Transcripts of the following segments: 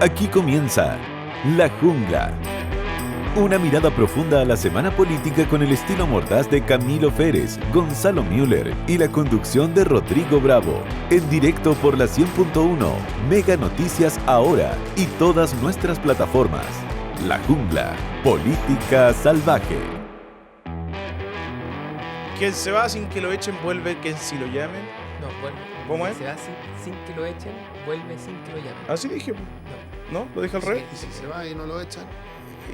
Aquí comienza La Jungla. Una mirada profunda a la semana política con el estilo mordaz de Camilo Férez, Gonzalo Müller y la conducción de Rodrigo Bravo. En directo por la 100.1, Mega Noticias Ahora y todas nuestras plataformas. La Jungla, política salvaje. Quien se va sin que lo echen, vuelve que si lo llamen. No, vuelve. ¿Cómo es? Se va sin que lo echen, vuelve sin que lo llamen. Así dije. ¿No? ¿Lo dije al revés? Y si se va y no lo echan,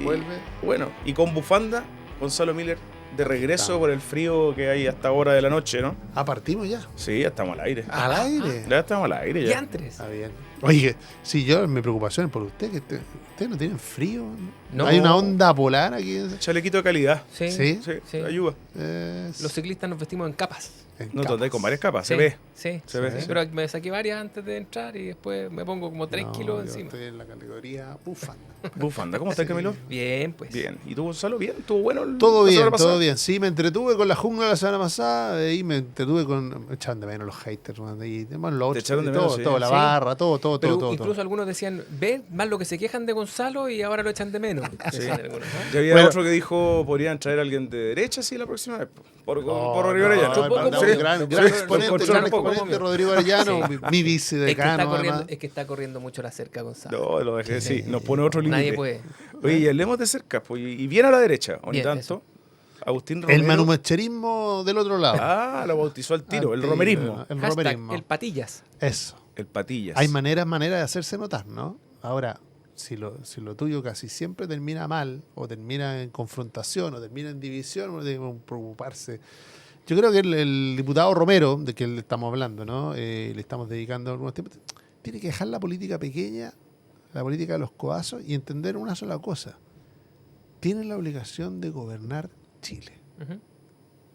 Y, vuelve. Bueno, y con bufanda, Gonzalo Müller de regreso por el frío que hay hasta ahora de la noche, ¿no? Partimos ya. Sí, ya estamos al aire. Al aire. Ya estamos al aire ya. Diantres. Está bien. Oye, si yo, mi preocupación es por usted, que ustedes no tienen frío. No. Hay una onda polar aquí. Chalequito de calidad. Sí. Sí. Sí, ayuda. Los ciclistas nos vestimos en capas. No te andáis con varias capas, Sí, se ve. Sí, Se ve, sí. Pero me saqué varias antes de entrar y después me pongo como 3 kilos Yo encima. estoy en la categoría bufanda. Bufanda, ¿cómo estás, Camilo? Bien, pues. Bien. ¿Y tú, Gonzalo? ¿Bien? ¿Estuvo bueno el Todo la bien, semana pasada? todo bien. Sí, me entretuve con la jungla la semana pasada y me entretuve con. Me echaban de menos los haters, man, y bueno, los Te otros, echaron de todo, menos, sí. todo, la Sí. barra, todo. Pero todo. incluso algunos decían, ve más lo que se quejan de Gonzalo y ahora lo echan de menos. Decían algunos, ¿no? Ya había Bueno. otro que dijo, podrían traer a alguien de derecha, sí, la próxima vez. Por Rodrigo No, Arellano. Yo poco, mandamos sí. un gran Sí, exponente, lo gran encontró exponente, Rodrigo Arellano, mi vice Es que, está decano. corriendo, además. es que está corriendo mucho la cerca, Gonzalo. No, lo dejé, sí. Nos pone otro límite. Nadie puede. Oye, y hablemos de cerca, pues, y bien a la derecha, o ni Bien, tanto. eso. Agustín Romero. El manumecherismo del otro lado. Lo bautizó al tiro, el Al romerismo. El Hashtag, romerismo. el patillas. Eso. El patillas. Hay maneras de hacerse notar, ¿no? Ahora, si lo tuyo casi siempre termina mal, o termina en confrontación, o termina en división, uno tiene que preocuparse. Yo creo que el diputado Romero, de que le estamos hablando, ¿no? Le estamos dedicando algunos tiempos, tiene que dejar la política pequeña, la política de los coazos, y entender una sola cosa. Tiene la obligación de gobernar Chile. Ujú.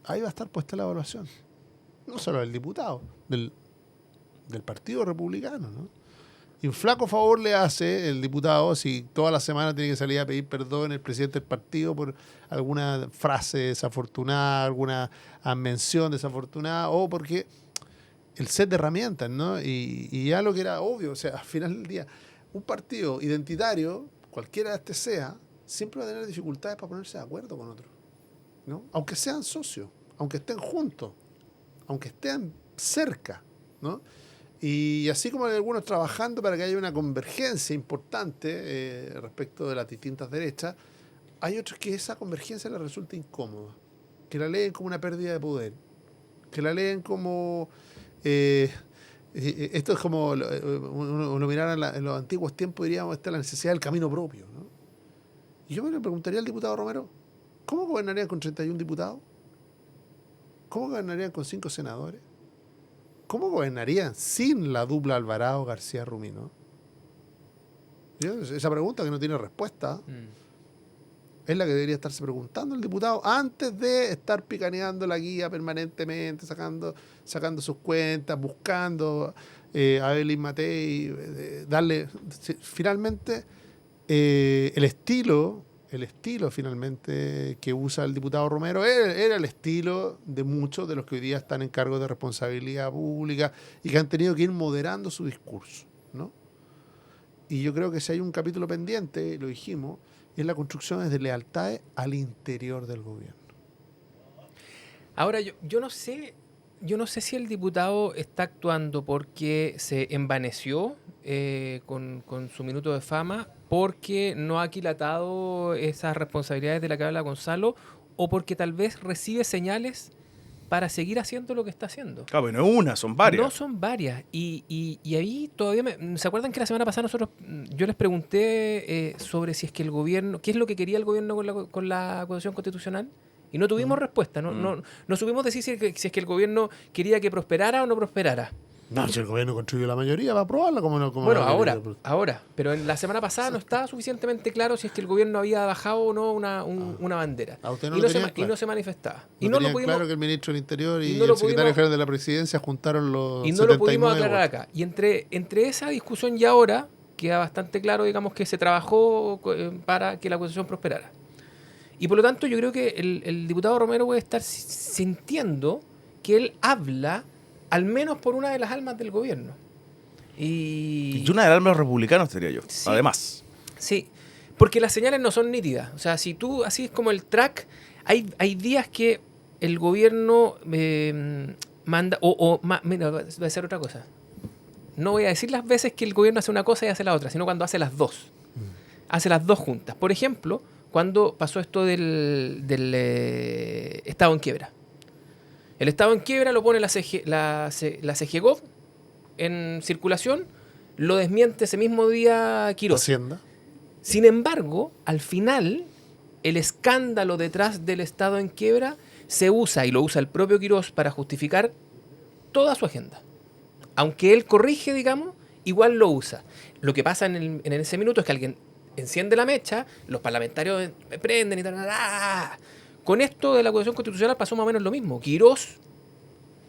Ahí va a estar puesta la evaluación. No solo del diputado, del Partido Republicano, ¿no? Y un flaco favor le hace el diputado si toda la semana tiene que salir a pedir perdón el presidente del partido por alguna frase desafortunada, alguna mención desafortunada, o porque el set de herramientas, ¿no? Y ya lo que era obvio, o sea, al final del día, un partido identitario, cualquiera de este sea, siempre va a tener dificultades para ponerse de acuerdo con otro, ¿no? Aunque sean socios, aunque estén juntos, aunque estén cerca, ¿no? Y así como hay algunos trabajando para que haya una convergencia importante respecto de las distintas derechas, hay otros que esa convergencia les resulta incómoda, que la leen como una pérdida de poder, que la leen como... esto es como uno mirara en los antiguos tiempos, diríamos, esta es la necesidad del camino propio, ¿no? Y yo me le preguntaría al diputado Romero, ¿cómo gobernarían con 31 diputados? ¿Cómo gobernarían con 5 senadores? ¿Cómo gobernarían sin la dupla Alvarado-García-Rumino? Esa pregunta que no tiene respuesta es la que debería estarse preguntando el diputado antes de estar picaneando la guía permanentemente, sacando sus cuentas, buscando a Evelyn Matei, darle... Finalmente, el estilo finalmente que usa el diputado Romero era el estilo de muchos de los que hoy día están en cargos de responsabilidad pública y que han tenido que ir moderando su discurso, ¿no? Y yo creo que si hay un capítulo pendiente, lo dijimos, es la construcción de lealtades al interior del gobierno. Ahora, yo no sé si el diputado está actuando porque se envaneció con su minuto de fama, porque no ha aquilatado esas responsabilidades de la que habla Gonzalo, o porque tal vez recibe señales para seguir haciendo lo que está haciendo. Claro, pero no es una, son varias. No son varias. Y ahí todavía ¿se acuerdan que la semana pasada yo les pregunté sobre si es que el gobierno, qué es lo que quería el gobierno con la acusación constitucional? Y no tuvimos respuesta. No supimos decir si es que el gobierno quería que prosperara o no prosperara. No, si el gobierno construyó la mayoría, va a aprobarla como no. Bueno, ahora. Pero en la semana pasada no estaba suficientemente claro si es que el gobierno había bajado o no una bandera. Usted no Y lo no, tenía y claro. no se manifestaba. Y no tenían claro que el ministro del Interior y no lo el secretario pudimos- general de la Presidencia juntaron los Y no lo 79 pudimos aclarar votos. acá. Y entre esa discusión y ahora, queda bastante claro, digamos, que se trabajó para que la acusación prosperara. Y por lo tanto, yo creo que el diputado Romero puede estar sintiendo que él habla al menos por una de las almas del gobierno. Y una alarma de los republicanos, diría yo. Sí. Además. Sí, porque las señales no son nítidas. O sea, si tú, así es como el track, hay días que el gobierno manda, mira, voy a hacer otra cosa. No voy a decir las veces que el gobierno hace una cosa y hace la otra, sino cuando hace las dos. Hace las dos juntas. Por ejemplo, cuando pasó esto del estado en quiebra. El estado en quiebra lo pone la CGGOV en circulación, lo desmiente ese mismo día Quirós. Hacienda. Sin embargo, al final, el escándalo detrás del estado en quiebra se usa, y lo usa el propio Quirós, para justificar toda su agenda. Aunque él corrige, digamos, igual lo usa. Lo que pasa en ese minuto es que alguien enciende la mecha, los parlamentarios prenden y tal. Con esto de la acusación constitucional pasó más o menos lo mismo. Quirós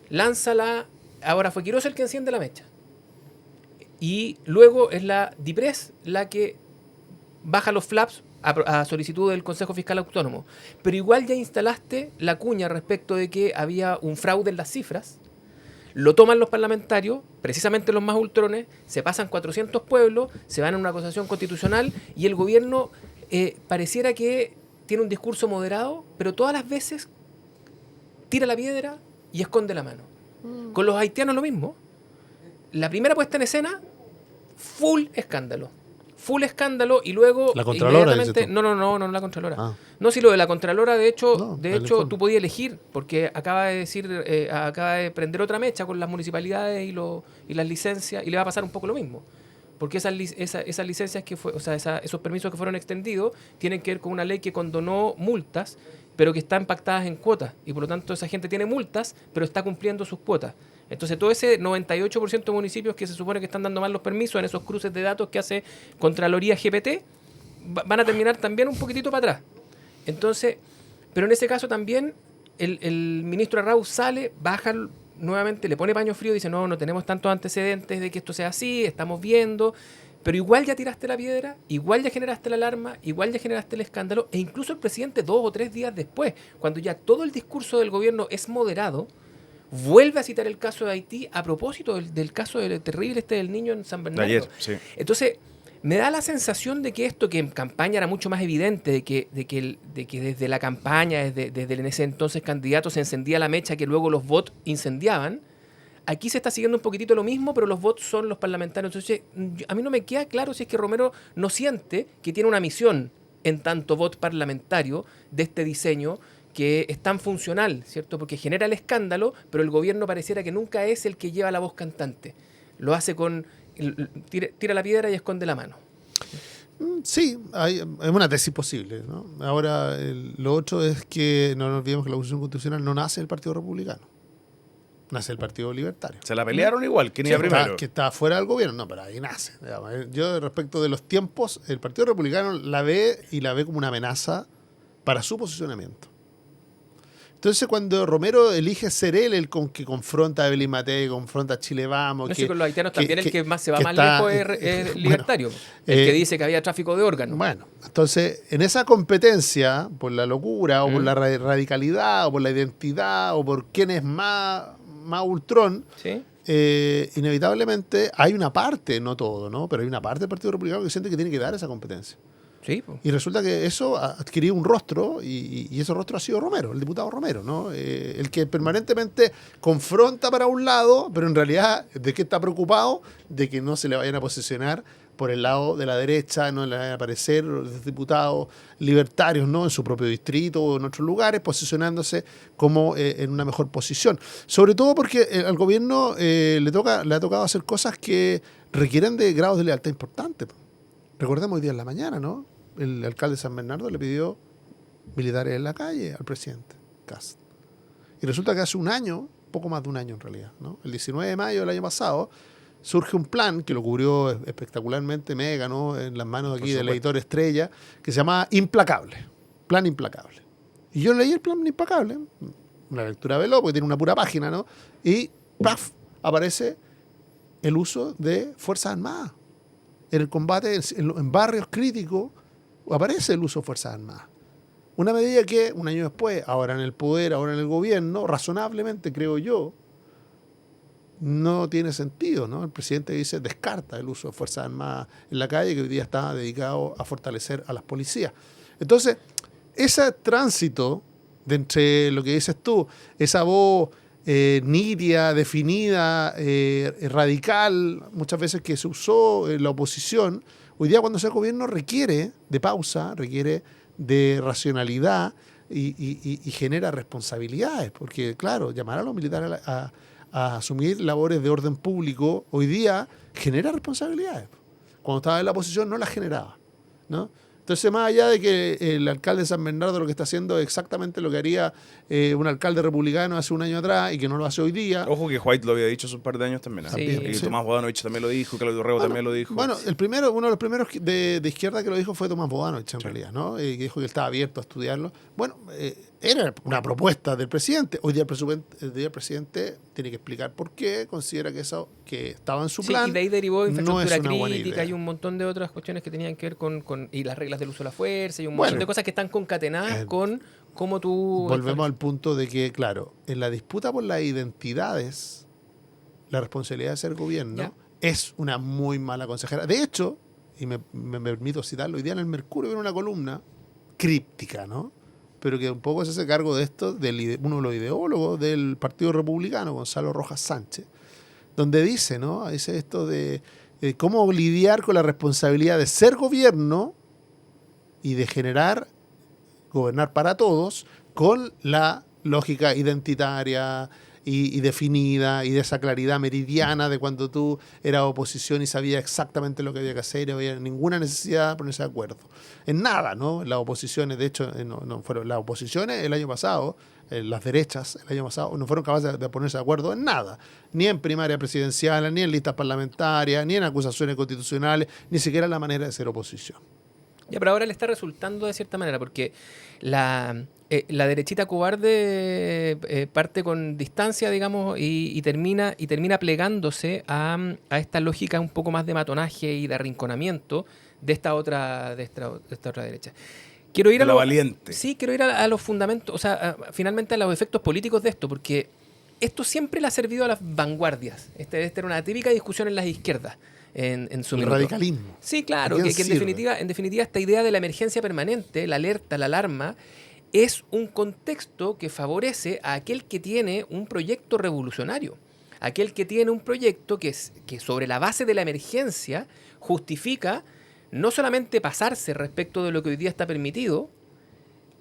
lanza ahora fue Quirós el que enciende la mecha. Y luego es la DIPRES la que baja los flaps a solicitud del Consejo Fiscal Autónomo. Pero igual ya instalaste la cuña respecto de que había un fraude en las cifras. Lo toman los parlamentarios, precisamente los más ultrones, se pasan 400 pueblos, se van a una acusación constitucional y el gobierno pareciera que tiene un discurso moderado, pero todas las veces tira la piedra y esconde la mano. Con los haitianos lo mismo. La primera puesta en escena, full escándalo. Full escándalo y luego ¿La Contralora, inmediatamente... dices tú? No la Contralora. Ah. No, si lo de la Contralora, de hecho, No, el informe. tú podías elegir, porque acaba de prender otra mecha con las municipalidades y las licencias, y le va a pasar un poco lo mismo. Porque esas licencias esos permisos que fueron extendidos tienen que ver con una ley que condonó multas, pero que están pactadas en cuotas. Y por lo tanto esa gente tiene multas, pero está cumpliendo sus cuotas. Entonces todo ese 98% de municipios que se supone que están dando mal los permisos en esos cruces de datos que hace Contraloría GPT, van a terminar también un poquitito para atrás. Entonces, pero en ese caso también el ministro Arrau sale, baja nuevamente, le pone paño frío y dice, no tenemos tantos antecedentes de que esto sea así, estamos viendo, pero igual ya tiraste la piedra, igual ya generaste la alarma, igual ya generaste el escándalo, e incluso el presidente 2 o 3 días después, cuando ya todo el discurso del gobierno es moderado, vuelve a citar el caso de Haití a propósito del caso terrible del niño en San Bernardo. De ayer, sí. Entonces, me da la sensación de que esto, que en campaña era mucho más evidente, de que desde la campaña, desde en ese entonces candidato, se encendía la mecha que luego los bots incendiaban. Aquí se está siguiendo un poquitito lo mismo, pero los bots son los parlamentarios. Entonces, a mí no me queda claro si es que Romero no siente que tiene una misión en tanto bot parlamentario de este diseño que es tan funcional, ¿cierto? Porque genera el escándalo, pero el gobierno pareciera que nunca es el que lleva la voz cantante. Lo hace tira la piedra y esconde la mano. Sí, es una tesis posible, ¿no? Ahora, lo otro es que no nos olvidemos que la acusación constitucional no nace del Partido Republicano, nace del Partido Libertario. Se la pelearon igual, ¿quién iba Sí, primero? que está fuera del gobierno, no, pero ahí nace. Digamos. Yo, respecto de los tiempos, el Partido Republicano la ve como una amenaza para su posicionamiento. Entonces, cuando Romero elige ser él el que confronta a Evelyn Matei, confronta a Chile Vamos... No sé, con los haitianos también el que más se va más está, lejos es libertario. El que dice que había tráfico de órganos. Bueno, entonces, en esa competencia, por la locura, o por la radicalidad, o por la identidad, o por quién es más ultrón, ¿Sí? Inevitablemente hay una parte, no todo, ¿no? Pero hay una parte del Partido Republicano que siente que tiene que dar esa competencia. Sí, pues. Y resulta que eso ha adquirido un rostro, y ese rostro ha sido Romero, el diputado Romero, ¿no? El que permanentemente confronta para un lado, pero en realidad, ¿de qué está preocupado? De que no se le vayan a posicionar por el lado de la derecha, no le vayan a aparecer los diputados libertarios, ¿no? En su propio distrito o en otros lugares, posicionándose como en una mejor posición. Sobre todo porque al gobierno le ha tocado hacer cosas que requieren de grados de lealtad importantes. Recordemos hoy día en la mañana, ¿no? El alcalde de San Bernardo le pidió militares en la calle al presidente Kast. Y resulta que hace un año, poco más de un año en realidad, ¿no? El 19 de mayo del año pasado, surge un plan que lo cubrió espectacularmente Mega, ¿no? En las manos aquí del editor Estrella, que se llama Implacable. Plan Implacable. Y yo leí el plan Implacable, una lectura veloz, porque tiene una pura página, ¿no? Y ¡paf! Aparece el uso de Fuerzas Armadas. En el combate, en barrios críticos, aparece el uso de Fuerzas Armadas. Una medida que, un año después, ahora en el poder, ahora en el gobierno, razonablemente, creo yo, no tiene sentido, ¿no? El presidente dice, descarta el uso de Fuerzas Armadas en la calle, que hoy día está dedicado a fortalecer a las policías. Entonces, ese tránsito de entre lo que dices tú, esa voz nítida, definida, radical, muchas veces que se usó en la oposición, hoy día cuando sea gobierno requiere de pausa, requiere de racionalidad y genera responsabilidades, porque claro, llamar a los militares a asumir labores de orden público hoy día genera responsabilidades. Cuando estaba en la oposición no las generaba, ¿no? Entonces, más allá de que el alcalde de San Bernardo lo que está haciendo es exactamente lo que haría un alcalde republicano hace un año atrás y que no lo hace hoy día. Ojo que White lo había dicho hace un par de años también. Sí. Y Tomás Bodanovich también lo dijo, Claudio Rego también lo dijo. Bueno, uno de los primeros de izquierda que lo dijo fue Tomás Bodanovich, en realidad, ¿no? Que dijo que él estaba abierto a estudiarlo. Bueno, era una propuesta del presidente. Hoy día el presidente tiene que explicar por qué considera que eso que estaba en su plan y de ahí derivó infraestructura no es una buena crítica idea. y un montón de otras cuestiones que tenían que ver con y las reglas del uso de la fuerza y un montón de cosas que están concatenadas con cómo tú... Volvemos al punto de que, claro, en la disputa por las identidades, la responsabilidad de ser gobierno es una muy mala consejera. De hecho, y me permito citarlo, hoy día en el Mercurio viene una columna críptica, ¿no? Pero que un poco se hace cargo de esto, uno de los ideólogos del Partido Republicano, Gonzalo Rojas Sánchez, donde dice, ¿no? Dice esto de cómo lidiar con la responsabilidad de ser gobierno y de gobernar para todos, con la lógica identitaria y definida y de esa claridad meridiana de cuando tú eras oposición y sabías exactamente lo que había que hacer y no había ninguna necesidad de ponerse de acuerdo. En nada, ¿no? Las oposiciones, de hecho, no fueron las oposiciones el año pasado, las derechas el año pasado, no fueron capaces de ponerse de acuerdo en nada, ni en primaria presidencial, ni en listas parlamentarias, ni en acusaciones constitucionales, ni siquiera en la manera de ser oposición. Ya, pero ahora le está resultando de cierta manera, porque la derechita cobarde parte con distancia, digamos, y termina plegándose a esta lógica un poco más de matonaje y de arrinconamiento de esta otra derecha. Quiero ir valiente. Sí, quiero ir a los fundamentos, o sea, finalmente a los efectos políticos de esto, porque esto siempre le ha servido a las vanguardias. Esta era una típica discusión en las izquierdas. En su el minuto. radicalismo. Sí, claro, que en definitiva esta idea de la emergencia permanente, la alerta, la alarma, es un contexto que favorece a aquel que tiene un proyecto revolucionario, aquel que tiene un proyecto que sobre la base de la emergencia justifica no solamente pasarse respecto de lo que hoy día está permitido,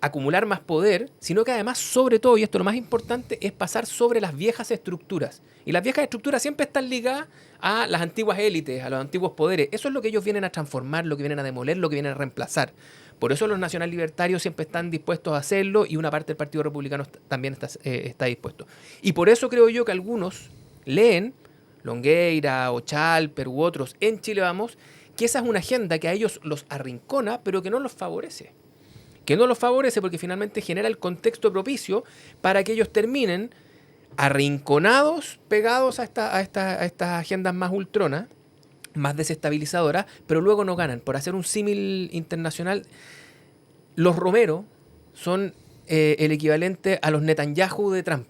acumular más poder, sino que además, sobre todo, y esto es lo más importante, es pasar sobre las viejas estructuras. Y las viejas estructuras siempre están ligadas a las antiguas élites, a los antiguos poderes. Eso es lo que ellos vienen a transformar, lo que vienen a demoler, lo que vienen a reemplazar. Por eso los nacional libertarios siempre están dispuestos a hacerlo y una parte del Partido Republicano también está dispuesto. Y por eso creo yo que algunos leen, Longueira, Ochalper u otros, en Chile Vamos, que esa es una agenda que a ellos los arrincona, pero que no los favorece. Que no los favorece porque finalmente genera el contexto propicio para que ellos terminen arrinconados, pegados a estas agendas más ultronas, más desestabilizadoras, pero luego no ganan. Por hacer un símil internacional, los Romero son el equivalente a los Netanyahu de Trump.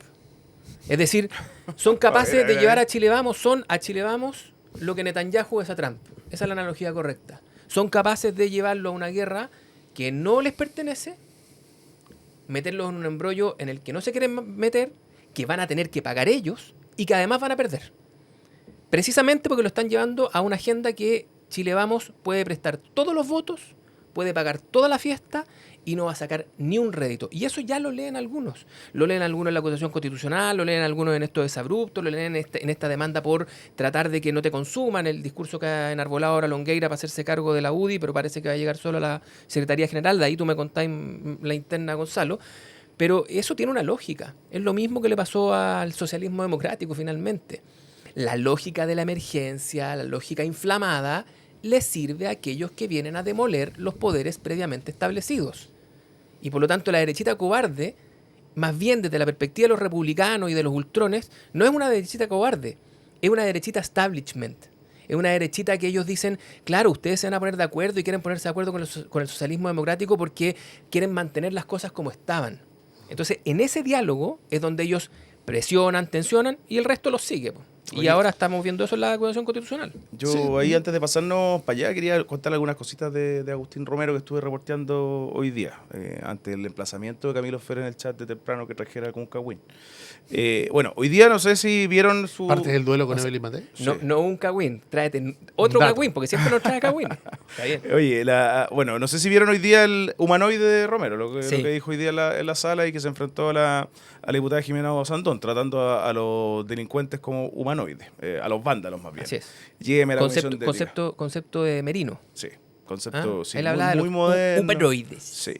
Es decir, son capaces de llevar a Chile Vamos, son a Chile Vamos lo que Netanyahu es a Trump. Esa es la analogía correcta. Son capaces de llevarlo a una guerra que no les pertenece, meterlos en un embrollo en el que no se quieren meter, que van a tener que pagar ellos y que además van a perder. Precisamente porque lo están llevando a una agenda que Chile Vamos puede prestar todos los votos, puede pagar toda la fiesta y no va a sacar ni un rédito. Y eso ya lo leen algunos. Lo leen algunos en la acusación constitucional, lo leen algunos en estos desabruptos, lo leen en esta demanda por tratar de que no te consuman, el discurso que ha enarbolado ahora Longueira para hacerse cargo de la UDI, pero parece que va a llegar solo a la Secretaría General. De ahí tú me contáis la interna, Gonzalo. Pero eso tiene una lógica. Es lo mismo que le pasó al socialismo democrático finalmente. La lógica de la emergencia, la lógica inflamada, le sirve a aquellos que vienen a demoler los poderes previamente establecidos. Y por lo tanto la derechita cobarde, más bien desde la perspectiva de los republicanos y de los ultrones, no es una derechita cobarde, es una derechita establishment. Es una derechita que ellos dicen, claro, ustedes se van a poner de acuerdo y quieren ponerse de acuerdo con el socialismo democrático porque quieren mantener las cosas como estaban. Entonces, en ese diálogo es donde ellos presionan, tensionan y el resto los sigue. Y Oye, ahora estamos viendo eso en la acusación constitucional. Yo Sí. ahí antes de pasarnos para allá quería contar algunas cositas de Agustín Romero que estuve reporteando hoy día, ante el emplazamiento de Camilo Fer en el chat de temprano que trajera con Cagüín. Bueno, hoy día no sé si vieron su... Parte del duelo con Evelyn Matei. No, Sí. no un cagüín, tráete otro Dato. cagüín, porque siempre nos trae cagüín. Está bien. Oye, bueno, no sé si vieron hoy día el humanoide de Romero, lo Sí. que dijo hoy día en la sala y que se enfrentó a la diputada Jimena Sandón, tratando a los delincuentes como humanoides, a los vándalos más bien. Así es. Lléveme a la comisión de ética. Concepto de Merino. Sí, concepto ¿Ah? sí, Él muy, hablaba de muy los moderno. humanoides. Sí.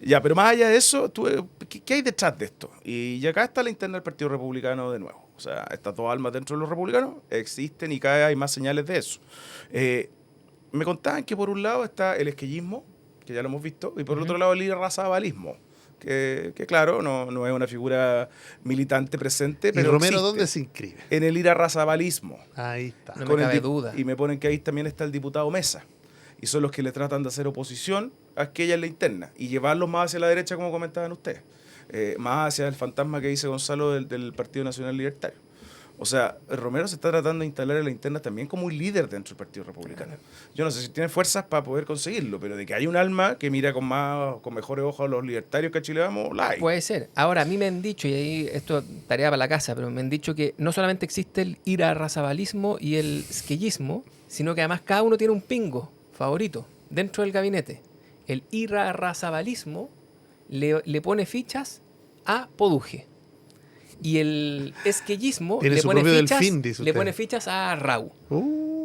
Ya, pero más allá de eso, ¿qué hay detrás de esto? Y acá está la interna del Partido Republicano de nuevo. O sea, estas dos almas dentro de los republicanos existen y cada vez hay más señales de eso. Me contaban que por un lado está el esquellismo, que ya lo hemos visto, y por el otro lado el irrazabalismo, que claro, no es una figura militante presente, ¿Y pero Romero existe. dónde se inscribe? En el irrazabalismo. Ahí está. No me Con el cabe dip- duda. Y me ponen que ahí también está el diputado Mesa. Y son los que le tratan de hacer oposición a aquella en la interna y llevarlos más hacia la derecha, como comentaban ustedes. Más hacia el fantasma que dice Gonzalo del Partido Nacional Libertario. O sea, Romero se está tratando de instalar en la interna también como un líder dentro del Partido Republicano. Yo no sé si tiene fuerzas para poder conseguirlo, pero de que hay un alma que mira con mejores ojos a los libertarios que a Chile Vamos, la hay. Puede ser. Ahora, a mí me han dicho, y ahí esto es tarea para la casa, pero me han dicho que no solamente existe el irarrazabalismo y el esquellismo, sino que además cada uno tiene un pingo favorito dentro del gabinete. El irarrazabalismo le pone fichas a Poduje. Y el esquellismo Tiene le su pone, propio fichas, delfín, dice le usted. pone fichas a Rau.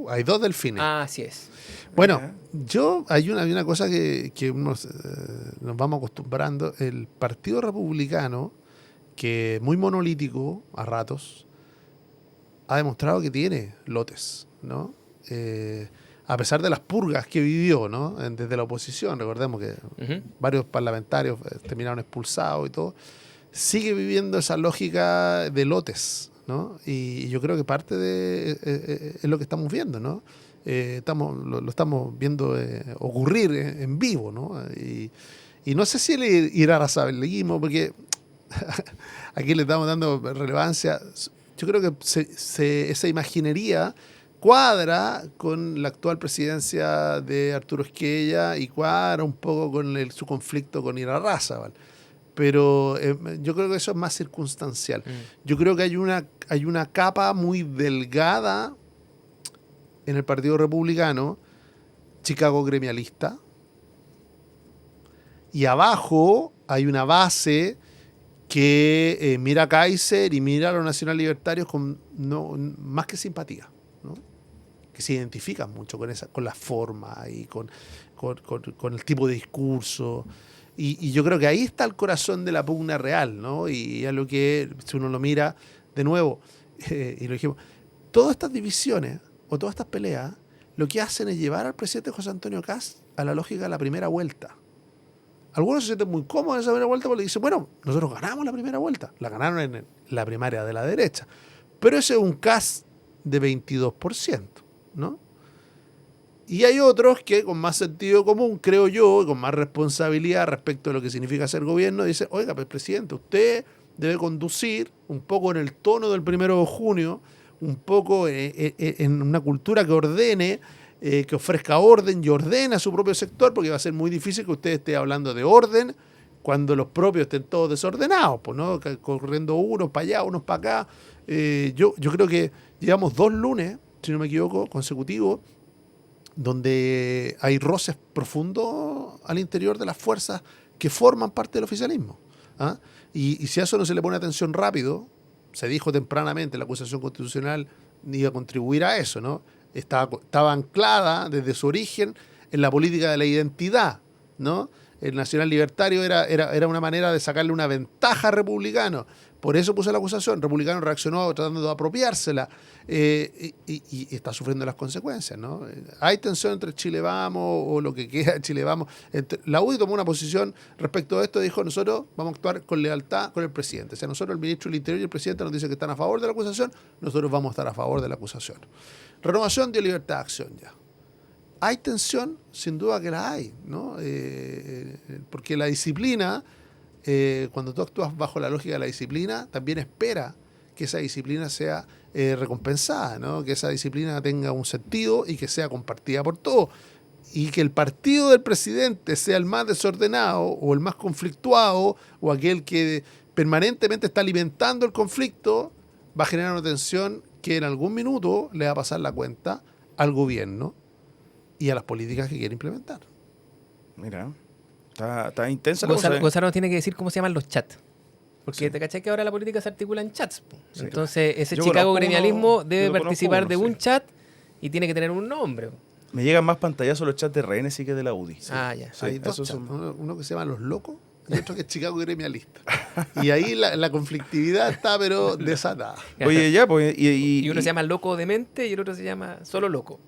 Hay dos delfines. Así es. Bueno, hay una cosa que nos vamos acostumbrando. El Partido Republicano, que es muy monolítico a ratos, ha demostrado que tiene lotes, ¿no? A pesar de las purgas que vivió, ¿no? Desde la oposición, recordemos que Ujú. varios parlamentarios terminaron expulsados y todo, sigue viviendo esa lógica de lotes, ¿no? Y yo creo que parte de es lo que estamos viendo, ¿no? Lo estamos viendo ocurrir en vivo, ¿no? Y no sé si el irarrazabalismo, porque aquí le estamos dando relevancia, yo creo que esa imaginería cuadra con la actual presidencia de Arturo Esquella y cuadra un poco con su conflicto con Irarrázaval. Pero yo creo que eso es más circunstancial. Yo creo que hay una capa muy delgada en el Partido Republicano, Chicago gremialista, y abajo hay una base que mira a Kaiser y mira a los nacional libertarios con más que simpatía, ¿no? Que se identifican mucho con la forma y con el tipo de discurso. Y yo creo que ahí está el corazón de la pugna real, ¿no? Y a lo que, si uno lo mira de nuevo, y lo dijimos, todas estas divisiones o todas estas peleas, lo que hacen es llevar al presidente José Antonio Kast a la lógica de la primera vuelta. Algunos se sienten muy cómodos en esa primera vuelta porque dicen, bueno, nosotros ganamos la primera vuelta. La ganaron en la primaria de la derecha. Pero ese es un Kast de 22%, ¿no? Y hay otros que con más sentido común, creo yo, y con más responsabilidad respecto a lo que significa ser gobierno, dicen, oiga, pues presidente, usted debe conducir un poco en el tono del 1 de junio, un poco en una cultura que ordene, que ofrezca orden y ordene a su propio sector, porque va a ser muy difícil que usted esté hablando de orden cuando los propios estén todos desordenados, pues, ¿no? Corriendo unos para allá, unos para acá. Yo creo que llevamos 2 lunes, si no me equivoco, consecutivos, donde hay roces profundos al interior de las fuerzas que forman parte del oficialismo. ¿Ah? Y si a eso no se le pone atención rápido, se dijo tempranamente, la acusación constitucional iba a contribuir a eso, ¿no? Estaba anclada desde su origen en la política de la identidad, ¿no? El nacional libertario era una manera de sacarle una ventaja a republicano. Por eso puso la acusación. Republicano reaccionó tratando de apropiársela y está sufriendo las consecuencias, ¿no? Hay tensión entre Chile Vamos o lo que queda de Chile Vamos. La UDI tomó una posición respecto a esto, dijo, nosotros vamos a actuar con lealtad con el presidente. O sea, nosotros, el ministro del Interior y el presidente nos dicen que están a favor de la acusación, nosotros vamos a estar a favor de la acusación. Renovación de libertad de acción ya. Hay tensión, sin duda que la hay, ¿no? Porque la disciplina, cuando tú actúas bajo la lógica de la disciplina, también espera que esa disciplina sea recompensada, ¿no? Que esa disciplina tenga un sentido y que sea compartida por todos. Y que el partido del presidente sea el más desordenado o el más conflictuado o aquel que permanentemente está alimentando el conflicto, va a generar una tensión que en algún minuto le va a pasar la cuenta al gobierno y a las políticas que quiere implementar. Mira, está intensa la cosa. Gonzalo nos tiene que decir cómo se llaman los chats. Porque te cachai que ahora la política se articula en chats. Po. Sí. Entonces, ese Yo Chicago conozco gremialismo uno- debe yo conozco participar uno, de sí. un chat y tiene que tener un nombre. Me llegan más pantallazos los chats de rehenes sí que de la UDI. Sí. Ah, ya. Sí, Hay dos esos chats, son- uno que se llama Los Locos y otro que es Chicago Gremialista. Y ahí la conflictividad está pero desatada. Oye, ya, pues, Y uno se llama loco de mente y el otro se llama solo loco.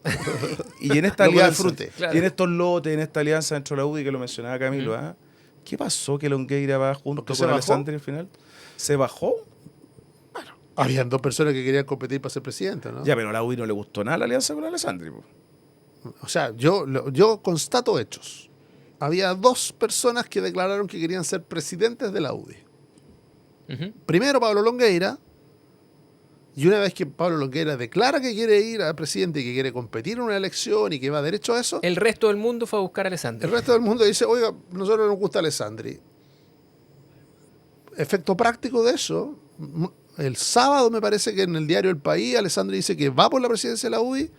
y en esta Loco de alianza, frute. Claro. y en estos lotes, en esta alianza dentro de la UDI que lo mencionaba Camilo, ¿ah? ¿Qué pasó que Longueira va junto ¿Porque se con bajó? Alessandri al final? ¿Se bajó? Habían dos personas que querían competir para ser presidente, ¿no? Ya, pero a la UDI no le gustó nada la alianza con Alessandri. Po. O sea, yo constato hechos. Había dos personas que declararon que querían ser presidentes de la UDI. Ujú. Primero Pablo Longueira, y una vez que Pablo Longueira declara que quiere ir a presidente y que quiere competir en una elección y que va derecho a eso, El resto del mundo fue a buscar a Alessandro. el resto del mundo dice, oiga, nosotros nos gusta Alessandri. Efecto práctico de eso, el sábado me parece que en el diario El País, Alessandri dice que va por la presidencia de la UDI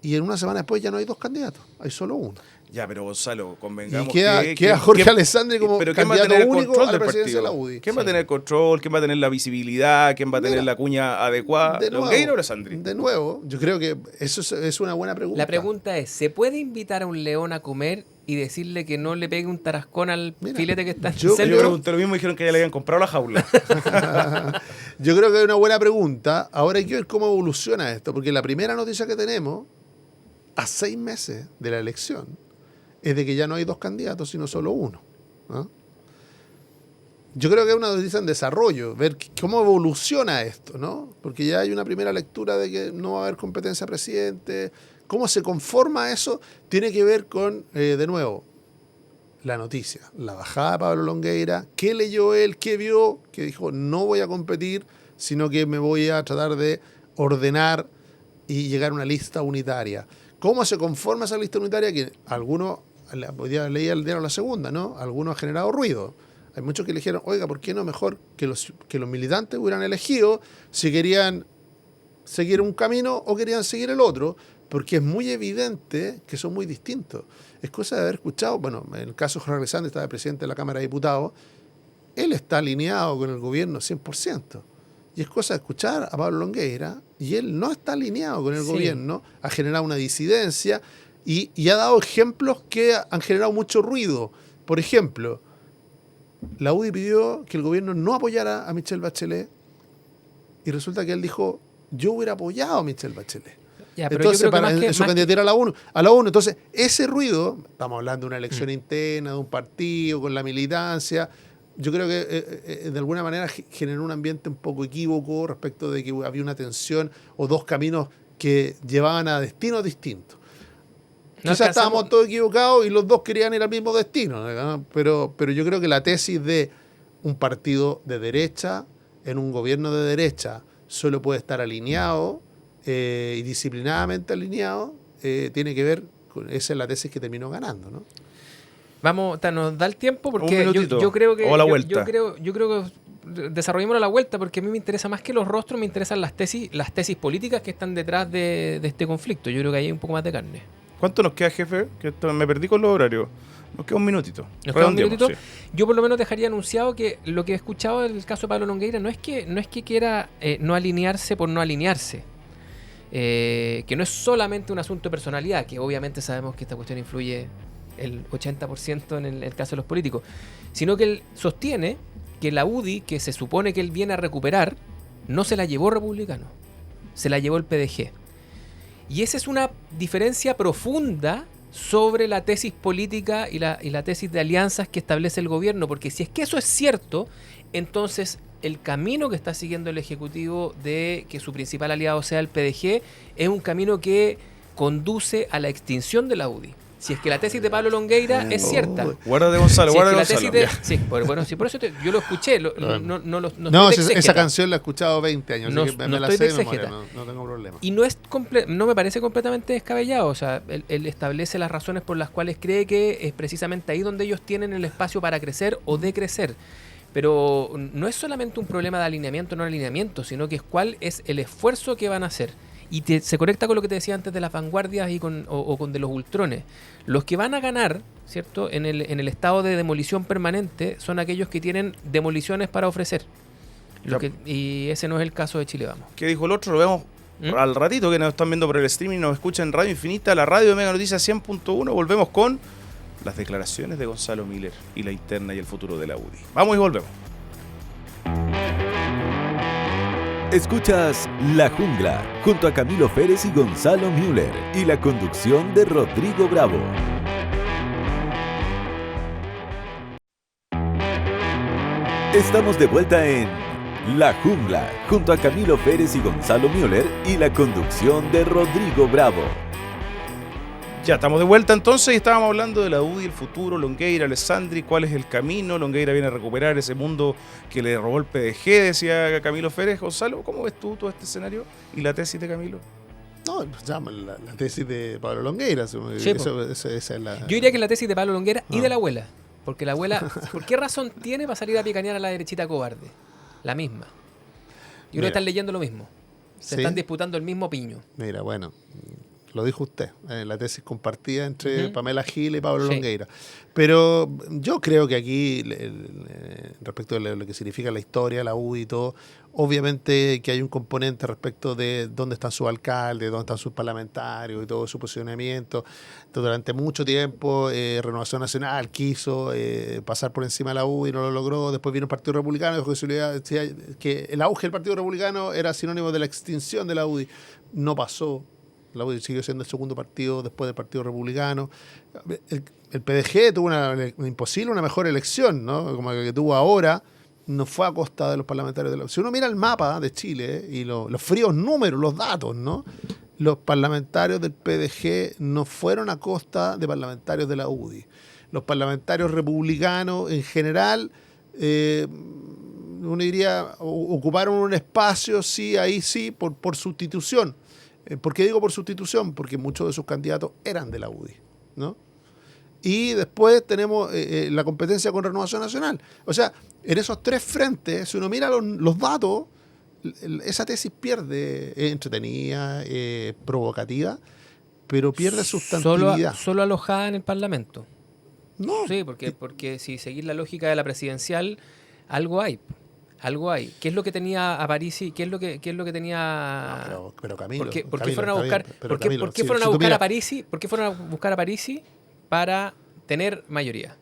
y en una semana después ya no hay dos candidatos, hay solo uno. Ya, pero Gonzalo, Y convengamos queda Jorge Alessandri como pero ¿quién va a candidato tener el único control a la del presidencia de la partido? UDI. ¿Quién va a tener el control? ¿Quién va a tener la visibilidad? ¿Quién va a tener Mira, la cuña adecuada? De nuevo, ¿Longueira o Alessandri? de nuevo, yo creo que eso es una buena pregunta. La pregunta es, ¿se puede invitar a un león a comer y decirle que no le pegue un tarascón al Mira, filete que está en yo el Yo centro? pregunté lo mismo y dijeron que ya le habían comprado la jaula. Yo creo que es una buena pregunta. Ahora hay que ver cómo evoluciona esto, porque la primera noticia que tenemos, a 6 meses de la elección, es de que ya no hay dos candidatos, sino solo uno. ¿No? Yo creo que es una noticia en desarrollo, ver cómo evoluciona esto, ¿no? Porque ya hay una primera lectura de que no va a haber competencia a presidente. ¿Cómo se conforma eso? Tiene que ver con, de nuevo, la noticia, la bajada de Pablo Longueira, qué leyó él, qué vio, que dijo, no voy a competir, sino que me voy a tratar de ordenar y llegar a una lista unitaria. ¿Cómo se conforma esa lista unitaria? Que algunos, hoy día leía el diario La Segunda, ¿no? Algunos ha generado ruido. Hay muchos que le dijeron, oiga, ¿por qué no mejor que los militantes hubieran elegido si querían seguir un camino o querían seguir el otro? Porque es muy evidente que son muy distintos. Es cosa de haber escuchado, bueno, en el caso de Jorge Alessandri, estaba presidente de la Cámara de Diputados, él está alineado con el gobierno 100%. Y es cosa de escuchar a Pablo Longueira, y él no está alineado con el Sí. gobierno, ha generado una disidencia y ha dado ejemplos que han generado mucho ruido. Por ejemplo, la UDI pidió que el gobierno no apoyara a Michelle Bachelet, y resulta que él dijo, yo hubiera apoyado a Michelle Bachelet. Ya, pero Entonces, yo creo que para más que- su más que- candidatura a la ONU. Entonces, ese ruido, estamos hablando de una elección interna, de un partido, con la militancia, yo creo que de alguna manera generó un ambiente un poco equívoco respecto de que había una tensión o dos caminos que llevaban a destinos distintos. No Quizás alcanzamos- estábamos todos equivocados y los dos querían ir al mismo destino, ¿no? Pero yo creo que la tesis de un partido de derecha en un gobierno de derecha solo puede estar alineado y disciplinadamente alineado, tiene que ver con esa es la tesis que terminó ganando, ¿no? Vamos, nos da el tiempo porque Un minutito. yo creo que O a la yo vuelta. creo que desarrollémoslo a la vuelta porque a mí me interesa más que los rostros, me interesan las tesis políticas que están detrás de este conflicto. Yo creo que ahí hay un poco más de carne. ¿Cuánto nos queda, jefe? Que me perdí con los horarios. Nos queda un minutito. ¿Nos queda un Redondeemos, minutito? Yo por lo menos dejaría anunciado que lo que he escuchado del caso de Pablo Longueira no es que quiera no alinearse por no alinearse. Que no es solamente un asunto de personalidad, que obviamente sabemos que esta cuestión influye el 80% en el caso de los políticos, sino que él sostiene que la UDI, que se supone que él viene a recuperar, no se la llevó Republicano, se la llevó el PDG. Y esa es una diferencia profunda sobre la tesis política y la tesis de alianzas que establece el gobierno, porque si es que eso es cierto, entonces el camino que está siguiendo el Ejecutivo de que su principal aliado sea el PDG es un camino que conduce a la extinción de la UDI. Si es que la tesis de Pablo Longueira es cierta. Guárdate, Gonzalo, Si es que guárdate, la Gonzalo. tesis de, sí, por eso yo lo escuché. No No, estoy de esa exégeta. canción la he escuchado 20 años, No- así que no me la estoy sé de de memoria, exégeta. no tengo problema. Y no me parece completamente descabellado. O sea, él establece las razones por las cuales cree que es precisamente ahí donde ellos tienen el espacio para crecer o decrecer. Pero no es solamente un problema de alineamiento o no alineamiento, sino que es cuál es el esfuerzo que van a hacer. Y se conecta con lo que te decía antes de las vanguardias y con de los ultrones. Los que van a ganar, ¿cierto? En el estado de demolición permanente son aquellos que tienen demoliciones para ofrecer. Y ese no es el caso de Chile Vamos. ¿Qué dijo el otro? Lo vemos al ratito, que nos están viendo por el streaming, nos escuchan en Radio Infinita, la radio de Mega Noticias 100.1. Volvemos con las declaraciones de Gonzalo Miller y la interna y el futuro de la UDI. Vamos y volvemos. Escuchas La Jungla junto a Camilo Férez y Gonzalo Müller y la conducción de Rodrigo Bravo. Estamos de vuelta en La Jungla junto a Camilo Férez y Gonzalo Müller y la conducción de Rodrigo Bravo. Ya, estamos de vuelta entonces y estábamos hablando de la UDI, el futuro, Longueira, Alessandri, cuál es el camino. Longueira viene a recuperar ese mundo que le robó el PDG, decía Camilo Férez. Gonzalo, ¿cómo ves tú todo este escenario y la tesis de Camilo? No, pues llama la tesis de Pablo Longueira. Sí, Esa es la... Yo diría que la tesis de Pablo Longueira y de la abuela. Porque la abuela, ¿por qué razón tiene para salir a picanear a la derechita cobarde? La misma. Y uno están leyendo lo mismo. Se ¿Sí? están disputando el mismo piño. Mira, bueno, lo dijo usted, la tesis compartida entre Pamela Gil y Pablo Longueira. Pero yo creo que aquí, respecto de lo que significa la historia, la UDI y todo, obviamente que hay un componente respecto de dónde están sus alcaldes, dónde están sus parlamentarios y todo su posicionamiento. Entonces, durante mucho tiempo, Renovación Nacional quiso pasar por encima de la UDI y no lo logró. Después vino el Partido Republicano, dijo que el auge del Partido Republicano era sinónimo de la extinción de la UDI. No pasó. La UDI siguió siendo el segundo partido después del Partido Republicano. El PDG tuvo una mejor elección, ¿no? Como la que tuvo ahora, no fue a costa de los parlamentarios de la UDI. Si uno mira el mapa de Chile y los fríos números, los datos, ¿no? Los parlamentarios del PDG no fueron a costa de parlamentarios de la UDI. Los parlamentarios republicanos en general, uno diría, ocuparon un espacio, sí, ahí sí, por sustitución. ¿Por qué digo por sustitución? Porque muchos de sus candidatos eran de la UDI, ¿no? Y después tenemos la competencia con Renovación Nacional. O sea, en esos tres frentes, si uno mira los datos, esa tesis pierde, entretenida, provocativa, pero pierde sustantividad. Solo alojada en el Parlamento. No. Sí, porque si seguir la lógica de la presidencial, algo hay. Algo hay. ¿Qué es lo que tenía a Parisi? ¿Qué es lo que tenía? No, pero Camilo. ¿Por qué Camilo, fueron a buscar? está bien, ¿Por qué Camilo, fueron a si tú buscar miras- a Parisi? ¿Por qué fueron a buscar a Parisi para tener mayoría?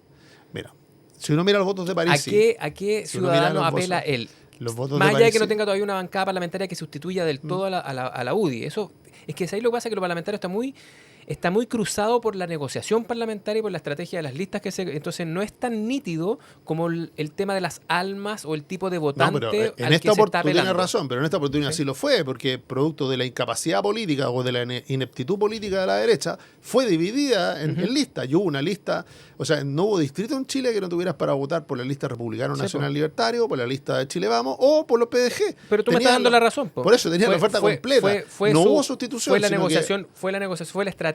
Mira, si uno mira los votos de Parisi... ¿A qué si uno mira ciudadano los apela votos- él? Los votos Más de allá de que Parisi- no tenga todavía una bancada parlamentaria que sustituya del todo a la UDI. Eso es que ahí lo que pasa es que lo parlamentario está muy cruzado por la negociación parlamentaria y por la estrategia de las listas entonces no es tan nítido como el tema de las almas o el tipo de No, votante pero al en que esta se está oportunidad tienes apelando. razón, pero en esta oportunidad sí lo fue, porque producto de la incapacidad política o de la ineptitud política de la derecha, fue dividida en listas. Y hubo una lista, o sea, no hubo distrito en Chile que no tuvieras para votar por la lista Republicano Sí, Nacional Libertario, por la lista de Chile Vamos o por los PDG. Pero tú me estás dando la razón. Po. Por eso tenía la oferta completa. No hubo sustitución. Fue la sino que- negociación, fue la estrategia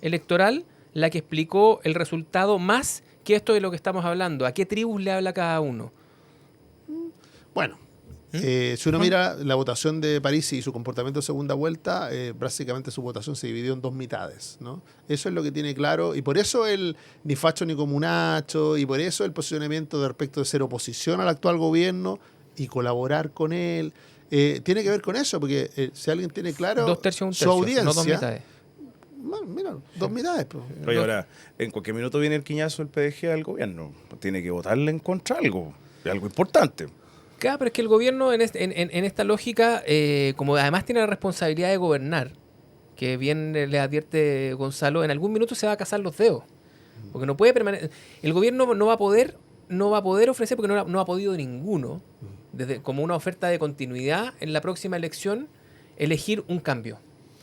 electoral la que explicó el resultado más que esto de lo que estamos hablando. ¿A qué tribus le habla cada uno? Bueno, si uno mira la votación de Parisi y su comportamiento de segunda vuelta, básicamente su votación se dividió en dos mitades, ¿no? Eso es lo que tiene claro, y por eso el ni facho ni comunacho, y por eso el posicionamiento de respecto de ser oposición al actual gobierno y colaborar con él, tiene que ver con eso, porque si alguien tiene claro 2 tercios, 1 su tercio, audiencia... no 2 mitades. Bueno, mira, 2 mitades. Pues. Oye, ahora, en cualquier minuto viene el quiñazo del PDG al gobierno. Tiene que votarle en contra algo importante. Claro, pero es que el gobierno en esta lógica, como además tiene la responsabilidad de gobernar, que bien le advierte Gonzalo, en algún minuto se va a cazar los dedos. Porque no puede permanecer. El gobierno no va a poder ofrecer, porque no ha podido ninguno, como una oferta de continuidad en la próxima elección, elegir un cambio.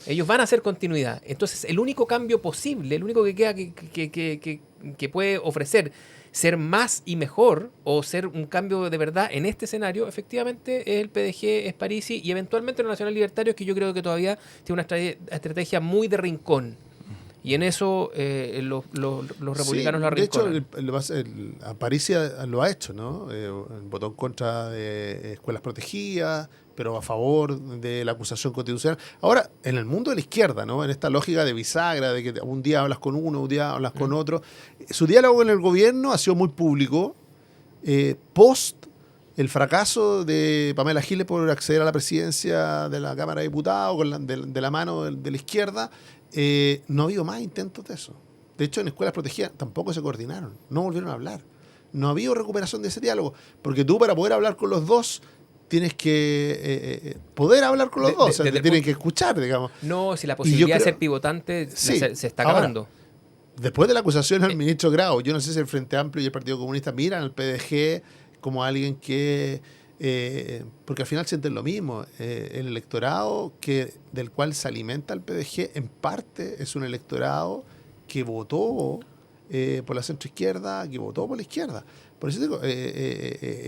Ellos van a hacer continuidad. Entonces, el único cambio posible, el único que queda que puede ofrecer ser más y mejor o ser un cambio de verdad en este escenario, efectivamente es el PDG, es Parisi y eventualmente los Nacional Libertarios, que yo creo que todavía tiene una estrategia muy de rincón. Y en eso los republicanos la arrinconan. De hecho, Parisi lo ha hecho, ¿no? Votó en contra de escuelas protegidas, pero a favor de la acusación constitucional. Ahora, en el mundo de la izquierda, ¿no? En esta lógica de bisagra, de que un día hablas con uno, un día hablas con otro, su diálogo en el gobierno ha sido muy público. Post el fracaso de Pamela Giles por acceder a la presidencia de la Cámara de Diputados de la mano de la izquierda, no ha habido más intentos de eso. De hecho, en escuelas protegidas tampoco se coordinaron, no volvieron a hablar. No ha habido recuperación de ese diálogo, porque tú, para poder hablar con los dos, tienes que poder hablar con los dos, o sea, te tienen que escuchar, digamos. No, si la posibilidad de ser pivotante sí, se está acabando. Ahora, después de la acusación al ministro Grau, yo no sé si el Frente Amplio y el Partido Comunista miran al PDG como alguien que... porque al final sienten lo mismo. El electorado del cual se alimenta el PDG, en parte es un electorado que votó por la centroizquierda, que votó por la izquierda. Por eso digo,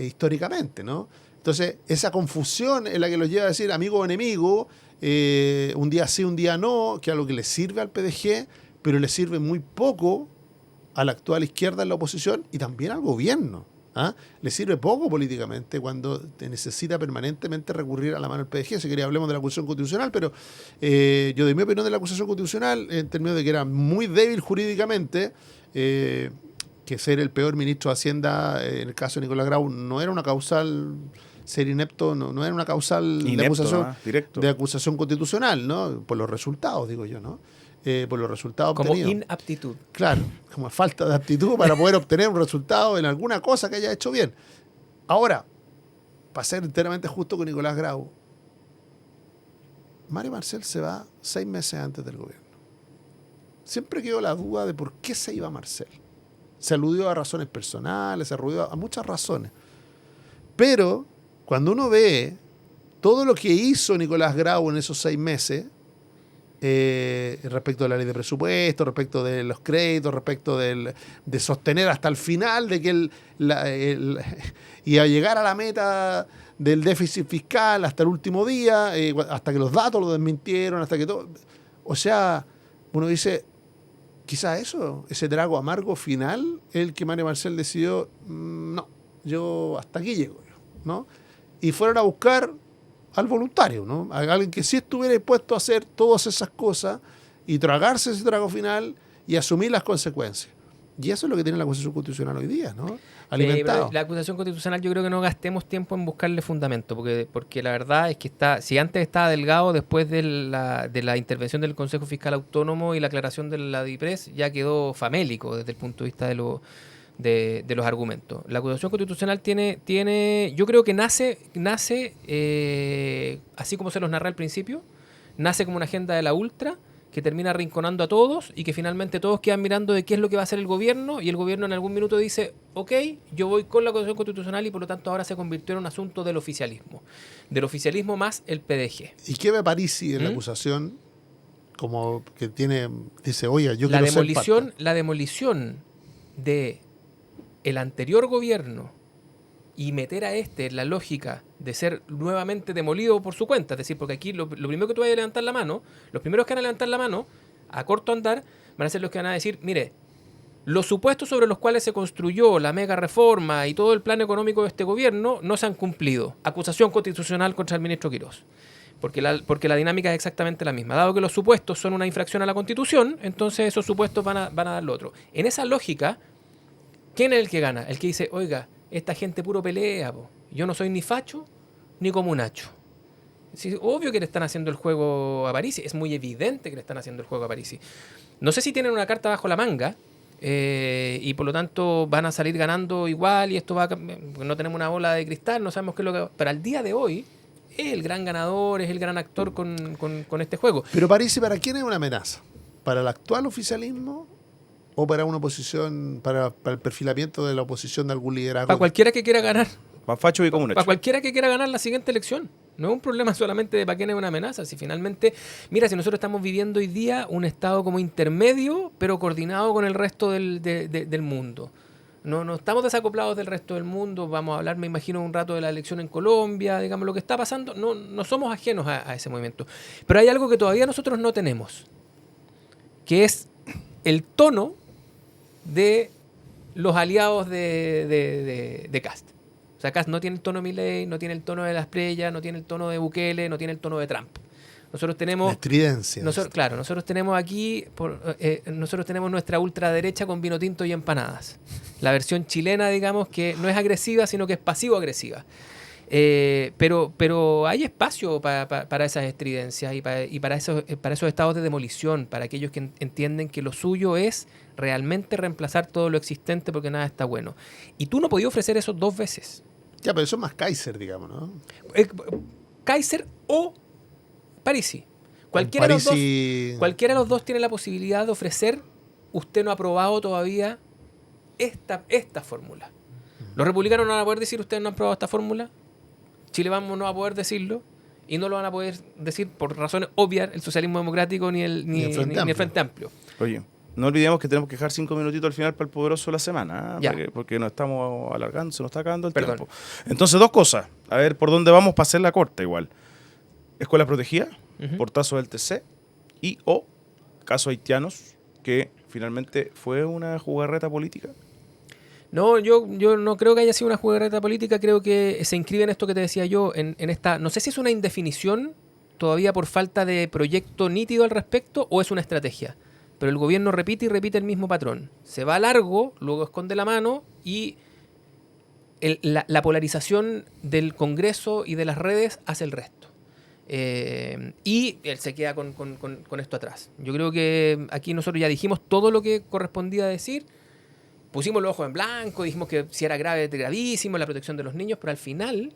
históricamente, ¿no? Entonces, esa confusión es la que los lleva a decir amigo o enemigo, un día sí, un día no, que es algo que le sirve al PDG, pero le sirve muy poco a la actual izquierda en la oposición y también al gobierno. Le sirve poco políticamente cuando te necesita permanentemente recurrir a la mano del PDG. Si quería hablemos de la acusación constitucional, pero yo doy mi opinión de la acusación constitucional en términos de que era muy débil jurídicamente, que ser el peor ministro de Hacienda en el caso de Nicolás Grau no era una causal, ser inepto no era una causal de acusación constitucional, ¿no? Por los resultados, digo yo, ¿no? Por los resultados como obtenidos. inaptitud. Claro, como falta de aptitud para poder obtener un resultado en alguna cosa que haya hecho bien. Ahora, para ser enteramente justo con Nicolás Grau, Mario Marcel se va 6 meses antes del gobierno. Siempre quedó la duda de por qué se iba Marcel. Se aludió a razones personales, se aludió a muchas razones. Pero cuando uno ve todo lo que hizo Nicolás Grau en esos 6 meses, respecto de la ley de presupuesto, respecto de los créditos, respecto de sostener hasta el final de que y a llegar a la meta del déficit fiscal hasta el último día, hasta que los datos lo desmintieron, hasta que todo... O sea, uno dice, quizás ese trago amargo final, el que Mario Marcel decidió, no, yo hasta aquí llego, ¿no? Y fueron a buscar al voluntario, ¿no? A alguien que sí estuviera dispuesto a hacer todas esas cosas y tragarse ese trago final y asumir las consecuencias. Y eso es lo que tiene la acusación constitucional hoy día, ¿no? Alimentado. La acusación constitucional, yo creo que no gastemos tiempo en buscarle fundamento, porque la verdad es que si antes estaba delgado, después de la intervención del Consejo Fiscal Autónomo y la aclaración de la DIPRES, ya quedó famélico desde el punto de vista de los argumentos. La acusación constitucional tiene yo creo que nace así como se los narré al principio, nace como una agenda de la ultra que termina arrinconando a todos y que finalmente todos quedan mirando de qué es lo que va a hacer el gobierno, y el gobierno en algún minuto dice, ok, yo voy con la acusación constitucional, y por lo tanto ahora se convirtió en un asunto del oficialismo más el PDG. ¿Y qué ve Parisi en la acusación? Como que dice, oye, yo quiero ser parte. La demolición de el anterior gobierno y meter a en la lógica de ser nuevamente demolido por su cuenta. Es decir, porque aquí lo primero que tú vas a levantar la mano, los primeros que van a levantar la mano a corto andar van a ser los que van a decir, mire, los supuestos sobre los cuales se construyó la mega reforma y todo el plan económico de este gobierno no se han cumplido. Acusación constitucional contra el ministro Quirós. Porque la dinámica es exactamente la misma. Dado que los supuestos son una infracción a la Constitución, entonces esos supuestos van a dar lo otro. En esa lógica, ¿quién es el que gana? El que dice, oiga, esta gente puro pelea, po. Yo no soy ni facho ni comunacho. Sí, obvio que le están haciendo el juego a Parisi, es muy evidente que le están haciendo el juego a Parisi. No sé si tienen una carta bajo la manga y por lo tanto van a salir ganando igual, y esto no tenemos una bola de cristal, no sabemos qué es lo que... Pero al día de hoy es el gran ganador, es el gran actor con este juego. Pero Parisi, ¿para quién es una amenaza? ¿Para el actual oficialismo o para una oposición, para el perfilamiento de la oposición de algún liderazgo? Para cualquiera que quiera ganar. Para facho y comunacho. Para cualquiera que quiera ganar la siguiente elección. No es un problema solamente de para quién es una amenaza. Si finalmente, mira, si nosotros estamos viviendo hoy día un estado como intermedio, pero coordinado con el resto del mundo. No estamos desacoplados del resto del mundo. Vamos a hablar, me imagino, un rato de la elección en Colombia, digamos, lo que está pasando. No somos ajenos a ese movimiento. Pero hay algo que todavía nosotros no tenemos, que es el tono de los aliados de Kast. O sea, Kast no tiene el tono de Milei, no tiene el tono de Las Preyas, no tiene el tono de Bukele, no tiene el tono de Trump. Nosotros tenemos... La estridencia. Claro, nosotros tenemos aquí, nosotros tenemos nuestra ultraderecha con vino tinto y empanadas. La versión chilena, digamos, que no es agresiva, sino que es pasivo-agresiva. Pero hay espacio para esas estridencias y para esos estados de demolición, para aquellos que entienden que lo suyo es realmente reemplazar todo lo existente porque nada está bueno. Y tú no podías ofrecer eso 2 veces. Ya, pero eso es más Kaiser, digamos, ¿no? Kaiser o Parisi. Cualquiera de los dos tiene la posibilidad de ofrecer, usted no ha aprobado todavía esta fórmula. Los republicanos no van a poder decir, ustedes no han aprobado esta fórmula. Chile Vamos no va a poder decirlo. Y no lo van a poder decir por razones obvias el socialismo democrático ni el Frente Amplio. Oye, no olvidemos que tenemos que dejar 5 minutitos al final para el poderoso de la semana, porque nos estamos alargando, se nos está acabando el tiempo. Entonces, 2 cosas. A ver por dónde vamos para hacer la corta igual. Escuela protegida, portazo del TC y o caso haitianos, que finalmente fue una jugarreta política. No, yo no creo que haya sido una jugarreta política, creo que se inscribe en esto que te decía yo, en esta, no sé si es una indefinición todavía por falta de proyecto nítido al respecto o es una estrategia, pero el gobierno repite y repite el mismo patrón. Se va largo, luego esconde la mano y la polarización del Congreso y de las redes hace el resto. Y él se queda con esto atrás. Yo creo que aquí nosotros ya dijimos todo lo que correspondía decir. Pusimos los ojos en blanco, dijimos que si era grave, gravísimo, la protección de los niños, pero al final,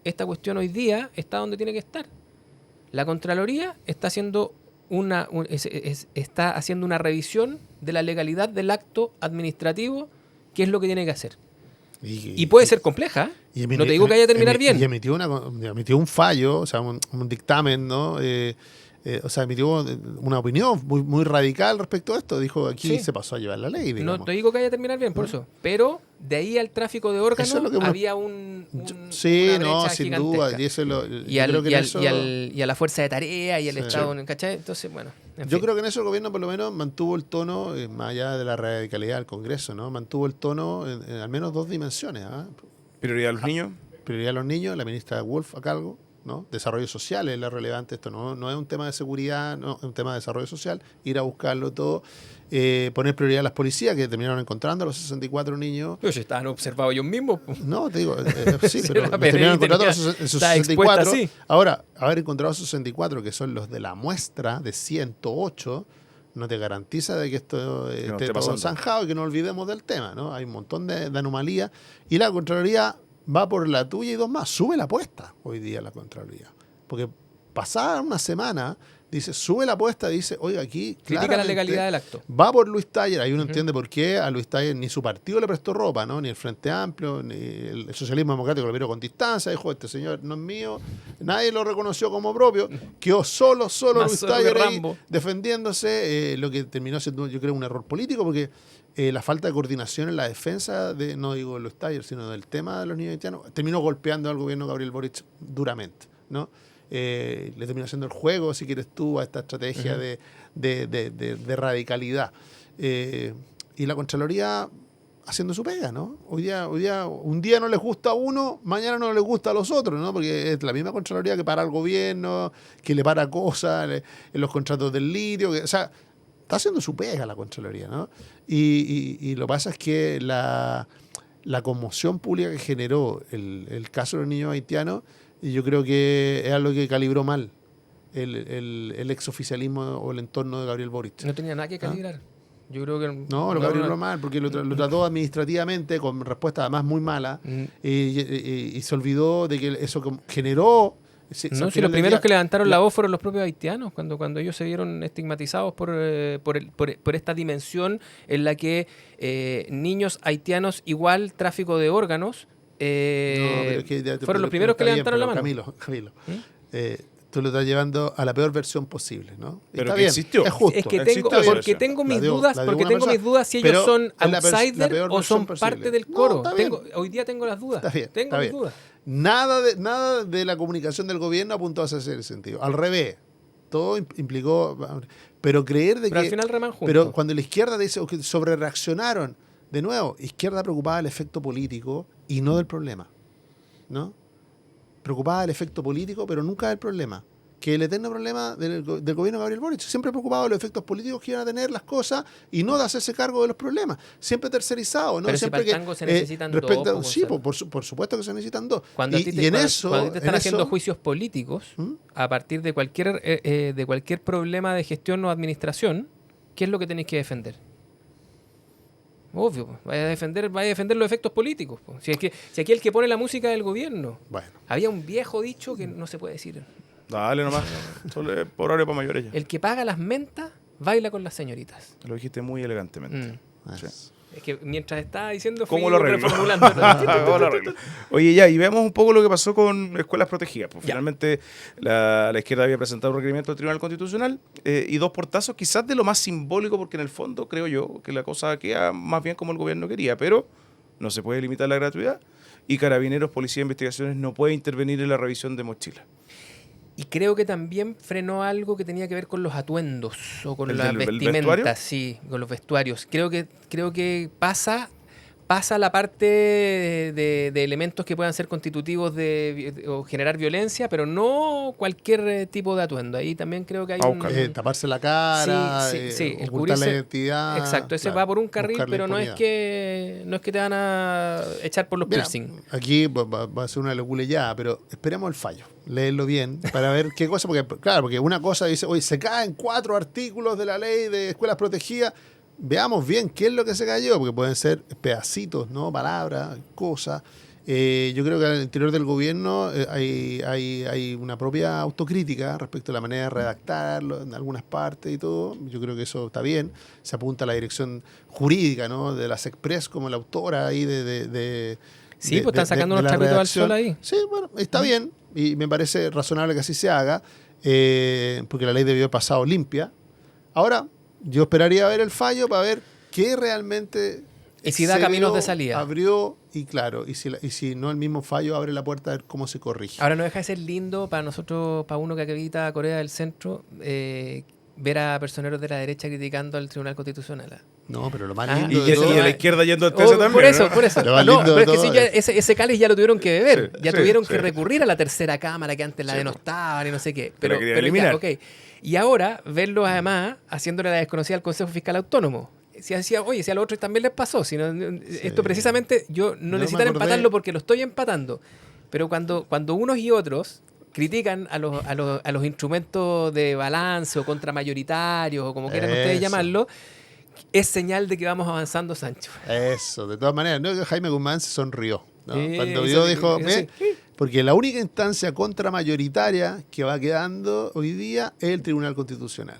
esta cuestión hoy día está donde tiene que estar. La Contraloría está haciendo una revisión de la legalidad del acto administrativo, que es lo que tiene que hacer. Y puede ser compleja, no te digo que vaya a terminar bien. Y emitió un fallo, o sea, un dictamen, ¿no? O sea, emitió una opinión muy radical respecto a esto. Dijo, aquí se pasó a llevar la ley, digamos. No te digo que vaya a terminar bien, por eso. Pero de ahí al tráfico de órganos había una brecha sin gigantesca. duda. Y a la fuerza de tarea y el Estado, ¿cachai? Entonces, bueno. Yo creo que en eso el gobierno por lo menos mantuvo el tono, más allá de la radicalidad del Congreso, ¿no? Mantuvo el tono en al menos 2 dimensiones. ¿Prioridad a los niños? Prioridad a los niños, la ministra Wolf a cargo, ¿no? Desarrollo social es lo relevante. Esto no es un tema de seguridad, no es un tema de desarrollo social. Ir a buscarlo todo. Poner prioridad a las policías que terminaron encontrando a los 64 niños. Pero si estaban observados ellos mismos. No, te digo, sí, pero terminaron encontrando a esos 64. Ahora, haber encontrado a 64, que son los de la muestra de 108, no te garantiza de que esto esté todo zanjado y que no olvidemos del tema, ¿no? Hay un montón de anomalías. Y la Contraloría va por la tuya y 2 más. Sube la apuesta hoy día la Contraloría. Porque pasada una semana, sube la apuesta, dice, oiga, aquí critica la legalidad del acto. Va por Luis Taller. Ahí uno entiende por qué a Luis Taller ni su partido le prestó ropa, ¿no? Ni el Frente Amplio, ni el socialismo democrático lo miró con distancia. Dijo, este señor no es mío. Nadie lo reconoció como propio. Quedó solo Luis Taller ahí defendiéndose. Lo que terminó siendo, yo creo, un error político, porque la falta de coordinación en la defensa de, no digo Luis Taller, sino del tema de los niños haitianos, terminó golpeando al gobierno de Gabriel Boric duramente, ¿no? Le terminó haciendo el juego, si quieres tú, a esta estrategia de radicalidad. Y la Contraloría haciendo su pega, ¿no? Hoy día, un día no les gusta a uno, mañana no les gusta a los otros, ¿no? Porque es la misma Contraloría que para al gobierno, que le para cosas en los contratos del litio, o sea, está haciendo su pega la Contraloría, ¿no? Y lo que pasa es que la conmoción pública que generó el caso de los niños haitianos, yo creo que es algo que calibró mal el exoficialismo o el entorno de Gabriel Boric. No tenía nada que calibrar. Yo creo que no, lo calibró mal porque lo trató administrativamente con respuesta además muy mala y se olvidó de que eso generó... Si los primeros que levantaron la voz fueron los propios haitianos, cuando ellos se vieron estigmatizados por esta dimensión en la que niños haitianos igual tráfico de órganos, pero es que fueron los primeros que está bien, levantaron la pero mano. Camilo, tú lo estás llevando a la peor versión posible, ¿no? Pero Está que bien, existió. es justo. Es que Existe tengo, esa porque versión. tengo mis La de- dudas, la de porque una tengo persona. mis dudas si Pero ellos son es la outsider peor o son versión posible. parte del No, coro. está bien. Hoy día tengo las dudas. Está bien, Tengo está mis bien. dudas. Nada de la comunicación del gobierno apuntó hacia ese sentido. Al revés, todo implicó. Pero creer de Pero que. al final reman juntos. Pero cuando la izquierda dice que sobre reaccionaron, de nuevo, izquierda preocupada del efecto político y no del problema. ¿No? Preocupada del efecto político, pero nunca del problema. Que el eterno problema del gobierno de Gabriel Boric, siempre preocupado de los efectos políticos que iban a tener las cosas y no de hacerse cargo de los problemas. Siempre tercerizado, ¿no? Pero si Siempre para el tango se necesitan dos, sí, Gonzalo. por supuesto que se necesitan dos. Cuando a ti y en eso, cuando te están en haciendo eso- juicios políticos ¿Mm? a partir de cualquier problema de gestión o administración, ¿qué es lo que tenéis que defender? Obvio, vaya a defender los efectos políticos. Po. Si aquí el que pone la música es el gobierno. Bueno, Había un viejo dicho que no se puede decir. Dale nomás. Solo es por horario para mayores ya. El que paga las mentas baila con las señoritas. Lo dijiste muy elegantemente. Mm. Sí. Es que mientras estaba diciendo ¿Cómo fui lo arreglo? reformulando. ¿Cómo lo arreglo? Oye, ya, y veamos un poco lo que pasó con escuelas protegidas. Pues Ya. finalmente la izquierda había presentado un requerimiento al Tribunal Constitucional y 2 portazos, quizás de lo más simbólico, porque en el fondo creo yo que la cosa queda más bien como el gobierno quería, pero no se puede limitar la gratuidad y Carabineros, Policía de Investigaciones no puede intervenir en la revisión de mochilas. Y creo que también frenó algo que tenía que ver con los atuendos o con ¿El las del- el vestuario? vestimentas, sí, con los vestuarios. Creo que pasa la parte de elementos que puedan ser constitutivos o generar violencia, pero no cualquier tipo de atuendo. Ahí también creo que hay A un... buscar. taparse la cara, Sí, el ocultar la cubrirse- identidad. Exacto, ese claro, va por un carril, buscar la pero no es impunidad. que te van a echar por los Mira, piercing. aquí va a ser una locura ya, pero esperemos el fallo. Leerlo bien para ver qué cosa, porque una cosa dice, oye, se caen 4 artículos de la ley de escuelas protegidas. Veamos bien qué es lo que se cayó, porque pueden ser pedacitos, ¿no? Palabras, cosas. Yo creo que al interior del gobierno hay una propia autocrítica respecto a la manera de redactarlo en algunas partes y todo. Yo creo que eso está bien. Se apunta a la dirección jurídica, ¿no? De las Express como la autora ahí Sí, pues están sacando unos la trapitos al redacción. sol ahí. Sí, bueno, está bien y me parece razonable que así se haga, porque la ley debió haber pasado limpia. Ahora, yo esperaría ver el fallo para ver qué realmente Y si da se caminos vio, de salida. abrió, y claro, y si no el mismo fallo abre la puerta a ver cómo se corrige. Ahora no deja de ser lindo para nosotros, para uno que habita Corea del Centro, ver a personeros de la derecha criticando al Tribunal Constitucional. No, pero lo más Ah, lindo Y de todo, de la izquierda yendo al TC también. por eso, ¿no? por eso. Lo más No, lindo pero de es que todo sí, ya es- ese cáliz ya lo tuvieron que beber. Sí, Ya sí, tuvieron sí. que recurrir a la tercera cámara que antes la Sí, denostaban y no sé qué. Que la querían ya, eliminar. ok. Y ahora, verlos además haciéndole la desconocida al Consejo Fiscal Autónomo. Si a los otros también les pasó. Esto precisamente yo no me necesitan acordé. empatarlo porque lo estoy empatando. Pero cuando unos y otros critican a los instrumentos de balance o contramayoritarios o como quieran ustedes Eso. llamarlo, es señal de que vamos avanzando, Sancho. Eso, de todas maneras, no, Jaime Guzmán se sonrió, ¿no? Sí, Cuando eso vio, sí, dijo, eso "Ve", sí. porque la única instancia contramayoritaria que va quedando hoy día es el Tribunal Constitucional.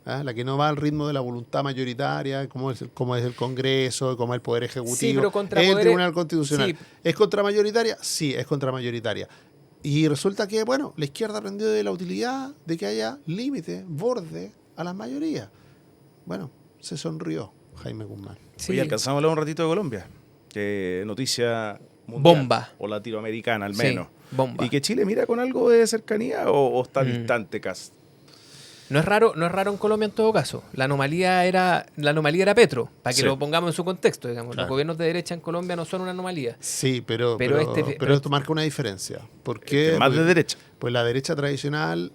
¿Ah? La que no va al ritmo de la voluntad mayoritaria, como es el Congreso, como es el Poder Ejecutivo. Sí, pero contra es el poderes- Tribunal Constitucional. sí. ¿Es contramayoritaria? Sí, es contramayoritaria. Y resulta que, bueno, la izquierda aprendió de la utilidad de que haya límite, borde a las mayorías. Bueno, se sonrió Jaime Guzmán. Sí. Oye, alcanzamos a hablar un ratito de Colombia. Que noticia mundial, Bomba. o latinoamericana al Sí, menos. bomba. Y que Chile mira con algo de cercanía o está distante casi. No es raro en Colombia en todo caso. La anomalía era Petro, para que Sí. lo pongamos en su contexto, digamos. Claro. Los gobiernos de derecha en Colombia no son una anomalía. Sí, pero Pero esto marca una diferencia. ¿Por qué? Más de Porque- derecha. Pues la derecha tradicional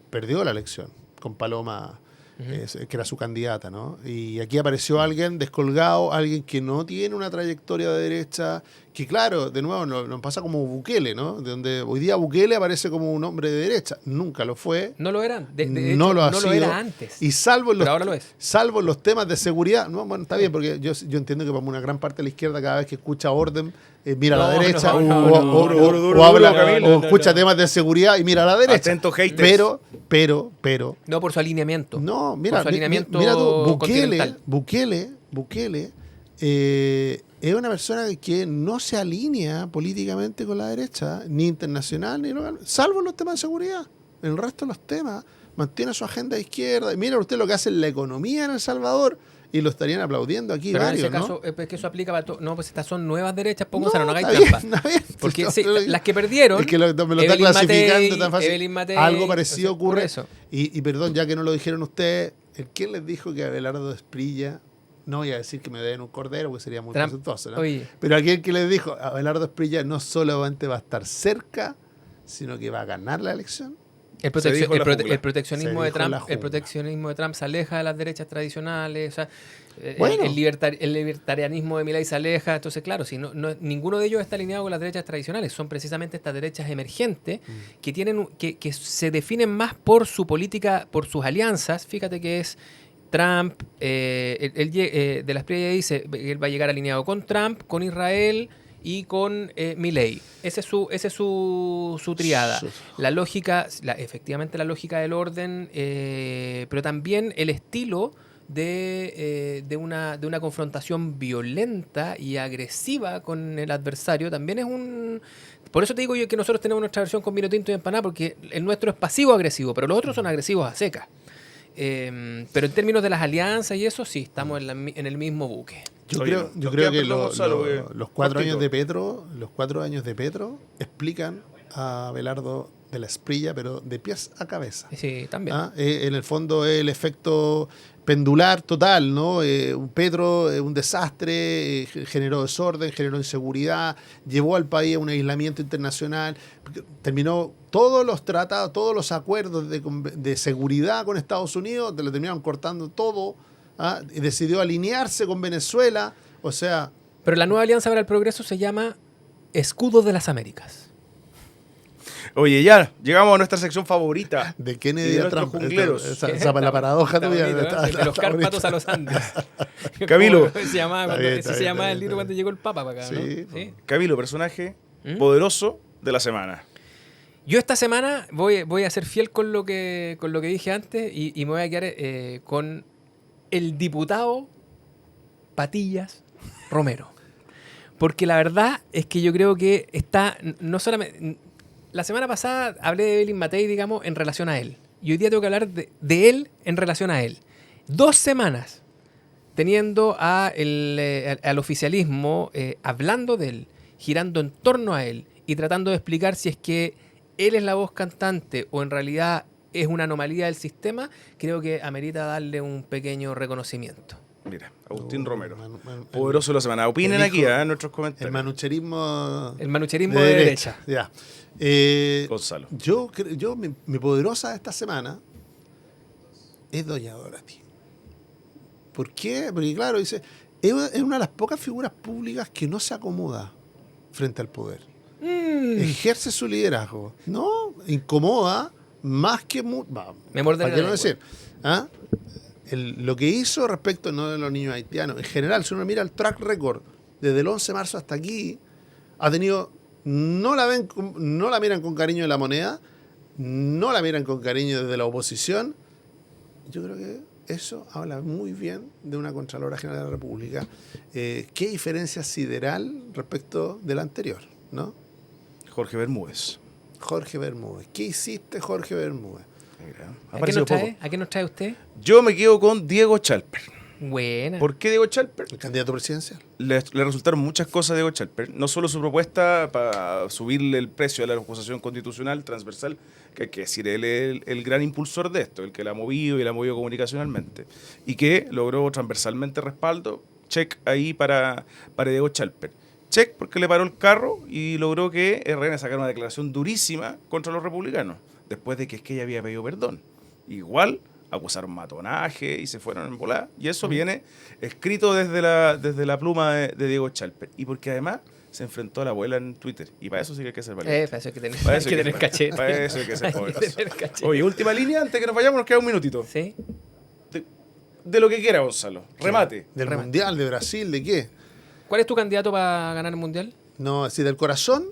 perdió la elección con Paloma, que era su candidata, ¿no? Y aquí apareció alguien descolgado, alguien que no tiene una trayectoria de derecha, que claro, de nuevo nos pasa como Bukele, ¿no? De donde hoy día Bukele aparece como un hombre de derecha. Nunca lo fue. No lo eran. De no hecho, lo ha no sido. lo era antes. Y salvo en los, Pero ahora lo es. salvo en los temas de seguridad, no, bueno, está bien, porque yo entiendo que para una gran parte de la izquierda cada vez que escucha orden mira a la No, derecha, no, o, no, o- no, o- duro, o duro, habla duro, Camilo. o escucha temas de seguridad y mira a la derecha. Atento, haters. Pero, No por su alineamiento. no, mira, Por su alineamiento mira tú, continental. Bukele es una persona que no se alinea políticamente con la derecha, ni internacional, ni local, salvo en los temas de seguridad. En el resto de los temas mantiene su agenda de izquierda. Mira usted lo que hace en la economía en El Salvador y lo estarían aplaudiendo aquí Pero varios, en ese caso, ¿no? es que eso aplica para todo. No, pues estas son nuevas derechas, No, Gonzalo, no hagáis está bien, trampa. está bien. Porque sí, las que perdieron. Es que me lo está Evelyn clasificando Matei, tan fácil. Evelyn Matei, Algo parecido o sea, por ocurre. eso. Y perdón, ya que no lo dijeron ustedes, ¿quién les dijo que Abelardo Esprilla, no voy a decir que me den un cordero porque sería muy Trump, presuntuoso, ¿no? oye. Pero aquel que les dijo, Abelardo Esprilla no solamente va a estar cerca, sino que va a ganar la elección? El, Se dijo en la jungla. el proteccionismo Se de dijo en la Trump, el jungla. proteccionismo de Trump se aleja de las derechas tradicionales, o sea, Bueno. el libertarianismo de Milei se aleja, entonces claro, si ninguno de ellos está alineado con las derechas tradicionales, son precisamente estas derechas emergentes que tienen que se definen más por su política, por sus alianzas. Fíjate que es Trump, de la Espriella dice, él va a llegar alineado con Trump, con Israel y con Milei. Esa es su triada. Sí. La lógica, efectivamente la lógica del orden, pero también el estilo de una confrontación violenta y agresiva con el adversario también es un... Por eso te digo yo que nosotros tenemos nuestra versión con vino tinto y empanada, porque el nuestro es pasivo-agresivo, pero los otros son agresivos a secas. Pero en términos de las alianzas y eso, sí, estamos en el mismo buque. Yo Oye, creo, nos yo creo queda que perdón, Gonzalo, los 4 cortito. años de Petro, explican a Abelardo de la Esprilla, pero de pies a cabeza. Sí, también. En el fondo es el efecto pendular total, ¿no? Un Petro, un desastre, generó desorden, generó inseguridad, llevó al país a un aislamiento internacional, terminó todos los tratados, todos los acuerdos de seguridad con Estados Unidos, le terminaron cortando todo, y decidió alinearse con Venezuela, o sea... Pero la nueva Alianza para el Progreso se llama Escudo de las Américas. Oye, ya, llegamos a nuestra sección favorita. De Y Kennedy de a nuestros Trump. jungleros. Esa la paradoja Está tuya. bonito, ¿eh? De los Cárpatos a los Andes. Camilo. Se llamaba, Está bien, así está se bien, llamaba está el bien, libro está cuando llegó el Papa para acá, Sí. ¿no? ¿Sí? Camilo, personaje ¿Mm? poderoso de la semana. Yo esta semana voy a ser fiel con lo que dije antes y me voy a quedar con el diputado Patillas Romero. Porque la verdad es que yo creo que está, no solamente... La semana pasada hablé de Evelyn Matei, digamos, en relación a él. Y hoy día tengo que hablar de él en relación a él. 2 semanas teniendo al oficialismo hablando de él, girando en torno a él y tratando de explicar si es que él es la voz cantante o en realidad es una anomalía del sistema, creo que amerita darle un pequeño reconocimiento. Mira, Agustín Romero. el- Poderoso de la semana. Opinen el aquí hijo- en nuestros El comentarios. manucherismo... El manucherismo de derecha. Ya. Gonzalo. Mi poderosa de esta semana es Doña Dorothy. ¿Por qué? Porque claro, dice, es una de las pocas figuras públicas que no se acomoda frente al poder. Ejerce su liderazgo. No, incomoda más que... Me morderé ¿Para qué la no lengua. decir? ¿Ah? Lo que hizo respecto no de los niños haitianos, en general, si uno mira el track record desde el 11 de marzo hasta aquí, ha tenido... No la miran con cariño de la moneda, no la miran con cariño desde la oposición. Yo creo que eso habla muy bien de una Contralora General de la República. Qué diferencia sideral respecto de la anterior, ¿no? Jorge Bermúdez. Jorge Bermúdez. ¿Qué hiciste, Jorge Bermúdez? Mira, ¿A qué, apareció nos trae? poco. ¿A qué nos trae usted? Yo me quedo con Diego Chalper. Buena. ¿Por qué Diego Chalper? El candidato presidencial. Le resultaron muchas cosas a Diego Chalper. No solo su propuesta para subirle el precio a la acusación constitucional transversal, que hay que decir, él es el gran impulsor de esto, el que la ha movido y la ha movido comunicacionalmente. Y que logró transversalmente respaldo, check ahí para Diego Chalper. Check porque le paró el carro y logró que RN sacara una declaración durísima contra los republicanos, después de que es que ella había pedido perdón. Igual acusaron matonaje y se fueron en volada. Y eso viene escrito desde la pluma de Diego Chalper. Y porque además se enfrentó a la abuela en Twitter. Y para eso sí que hay que ser valiente. Para eso hay que tener, Para hay eso que hay tener cachete. Para eso hay que ser Hay que poderoso. tener cachete. Oye, última línea, antes que nos vayamos, nos queda un minutito. ¿Sí? De lo que quiera, Gonzalo. Remate. ¿Del Remate. Mundial, de Brasil, de qué? ¿Cuál es tu candidato para ganar el Mundial? No, si del corazón,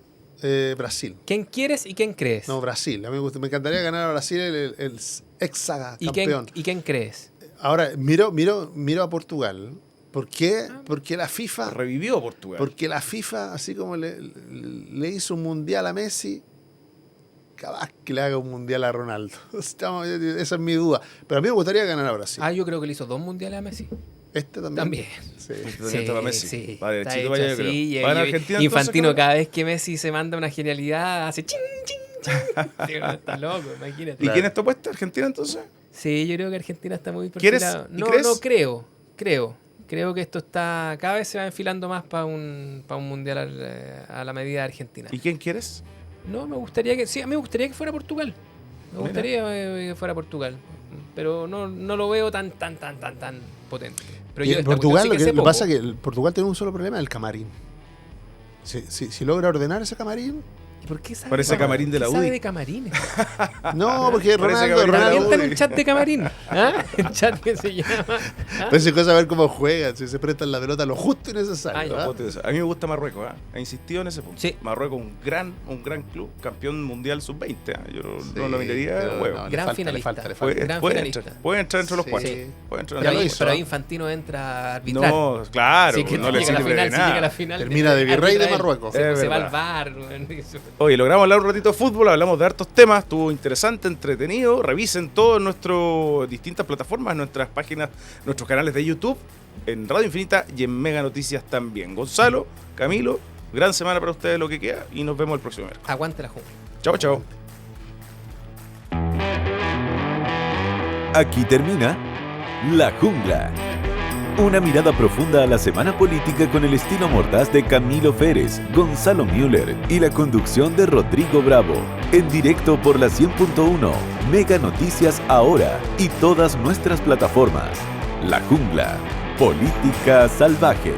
Brasil. ¿Quién quieres y quién crees? No, Brasil. A mí me encantaría ganar a Brasil el ¿Y campeón. quién crees? Ahora, miro a Portugal ¿Por qué? Porque la FIFA... Revivió Portugal. Porque la FIFA, así como le hizo un mundial a Messi, capaz que le haga un mundial a Ronaldo. Esa es mi duda. Pero a mí me gustaría ganar a Brasil. Yo creo que le hizo 2 mundiales a Messi. Este también. También. Sí. Para Messi. Sí, Va está derechito hecho para allá, yo así, creo. y- ¿Va en y- Argentina, Infantino, entonces, cada vez que Messi se manda una genialidad, hace ching, ching, ching. Sí, está loco, imagínate. ¿Y quién está puesta? ¿Argentina entonces? Sí, yo creo que Argentina está muy ¿Quieres? perfilado. ¿Y No, crees? no creo. Creo que esto está cada vez se va enfilando más para un mundial a la medida de Argentina. ¿Y quién quieres? No, me gustaría que sí, a mí me gustaría que fuera Portugal. Me Mira. gustaría que fuera Portugal, pero no lo veo tan potente. Pero Y yo en esta Portugal, cuestión sí lo sé que pasa poco. es que Portugal tiene un solo problema, el camarín. Si logra ordenar ese camarín... ¿Y por qué sabe Parece camarín de la ¿Qué sabe UDI. de camarines? No, porque Parece Ronaldo... que ¿Quién Ronaldo- está en un chat de camarín? ¿Ah? El chat que se llama. Pues es cosa ver cómo juegan, si se prestan la pelota lo justo y necesario. Ah, ¿ah? A mí me gusta Marruecos, ¿ah? He insistido en ese punto. Sí. Marruecos un gran club, campeón mundial sub-20. ¿ah? Yo no lo miraría pero huevo. no, le Gran falta, finalista. le falta. gran Puede finalista. entrar entre los Sí. 4. Sí. Puede entrar Pero entre ahí, los pero ahí 4. Infantino entra a arbitrar. No, claro, Sí, que no le llega a la sirve final, de si llega a la nada. final. Termina de virrey de arbitra él. Marruecos. Se, Es se va al verdad. bar. Oye, logramos hablar un ratito de fútbol, hablamos de hartos temas, estuvo interesante, entretenido. Revisen todas nuestras distintas plataformas, nuestras páginas, nuestros canales de YouTube, en Radio Infinita y en Mega Noticias también. Gonzalo, Camilo, gran semana para ustedes lo que queda y nos vemos el próximo miércoles. Aguante la jungla. Chao, chao. Aquí termina La Jungla. Una mirada profunda a la semana política con el estilo mordaz de Camilo Férez, Gonzalo Müller y la conducción de Rodrigo Bravo. En directo por la 100.1, Mega Noticias Ahora y todas nuestras plataformas. La Jungla. Política salvaje.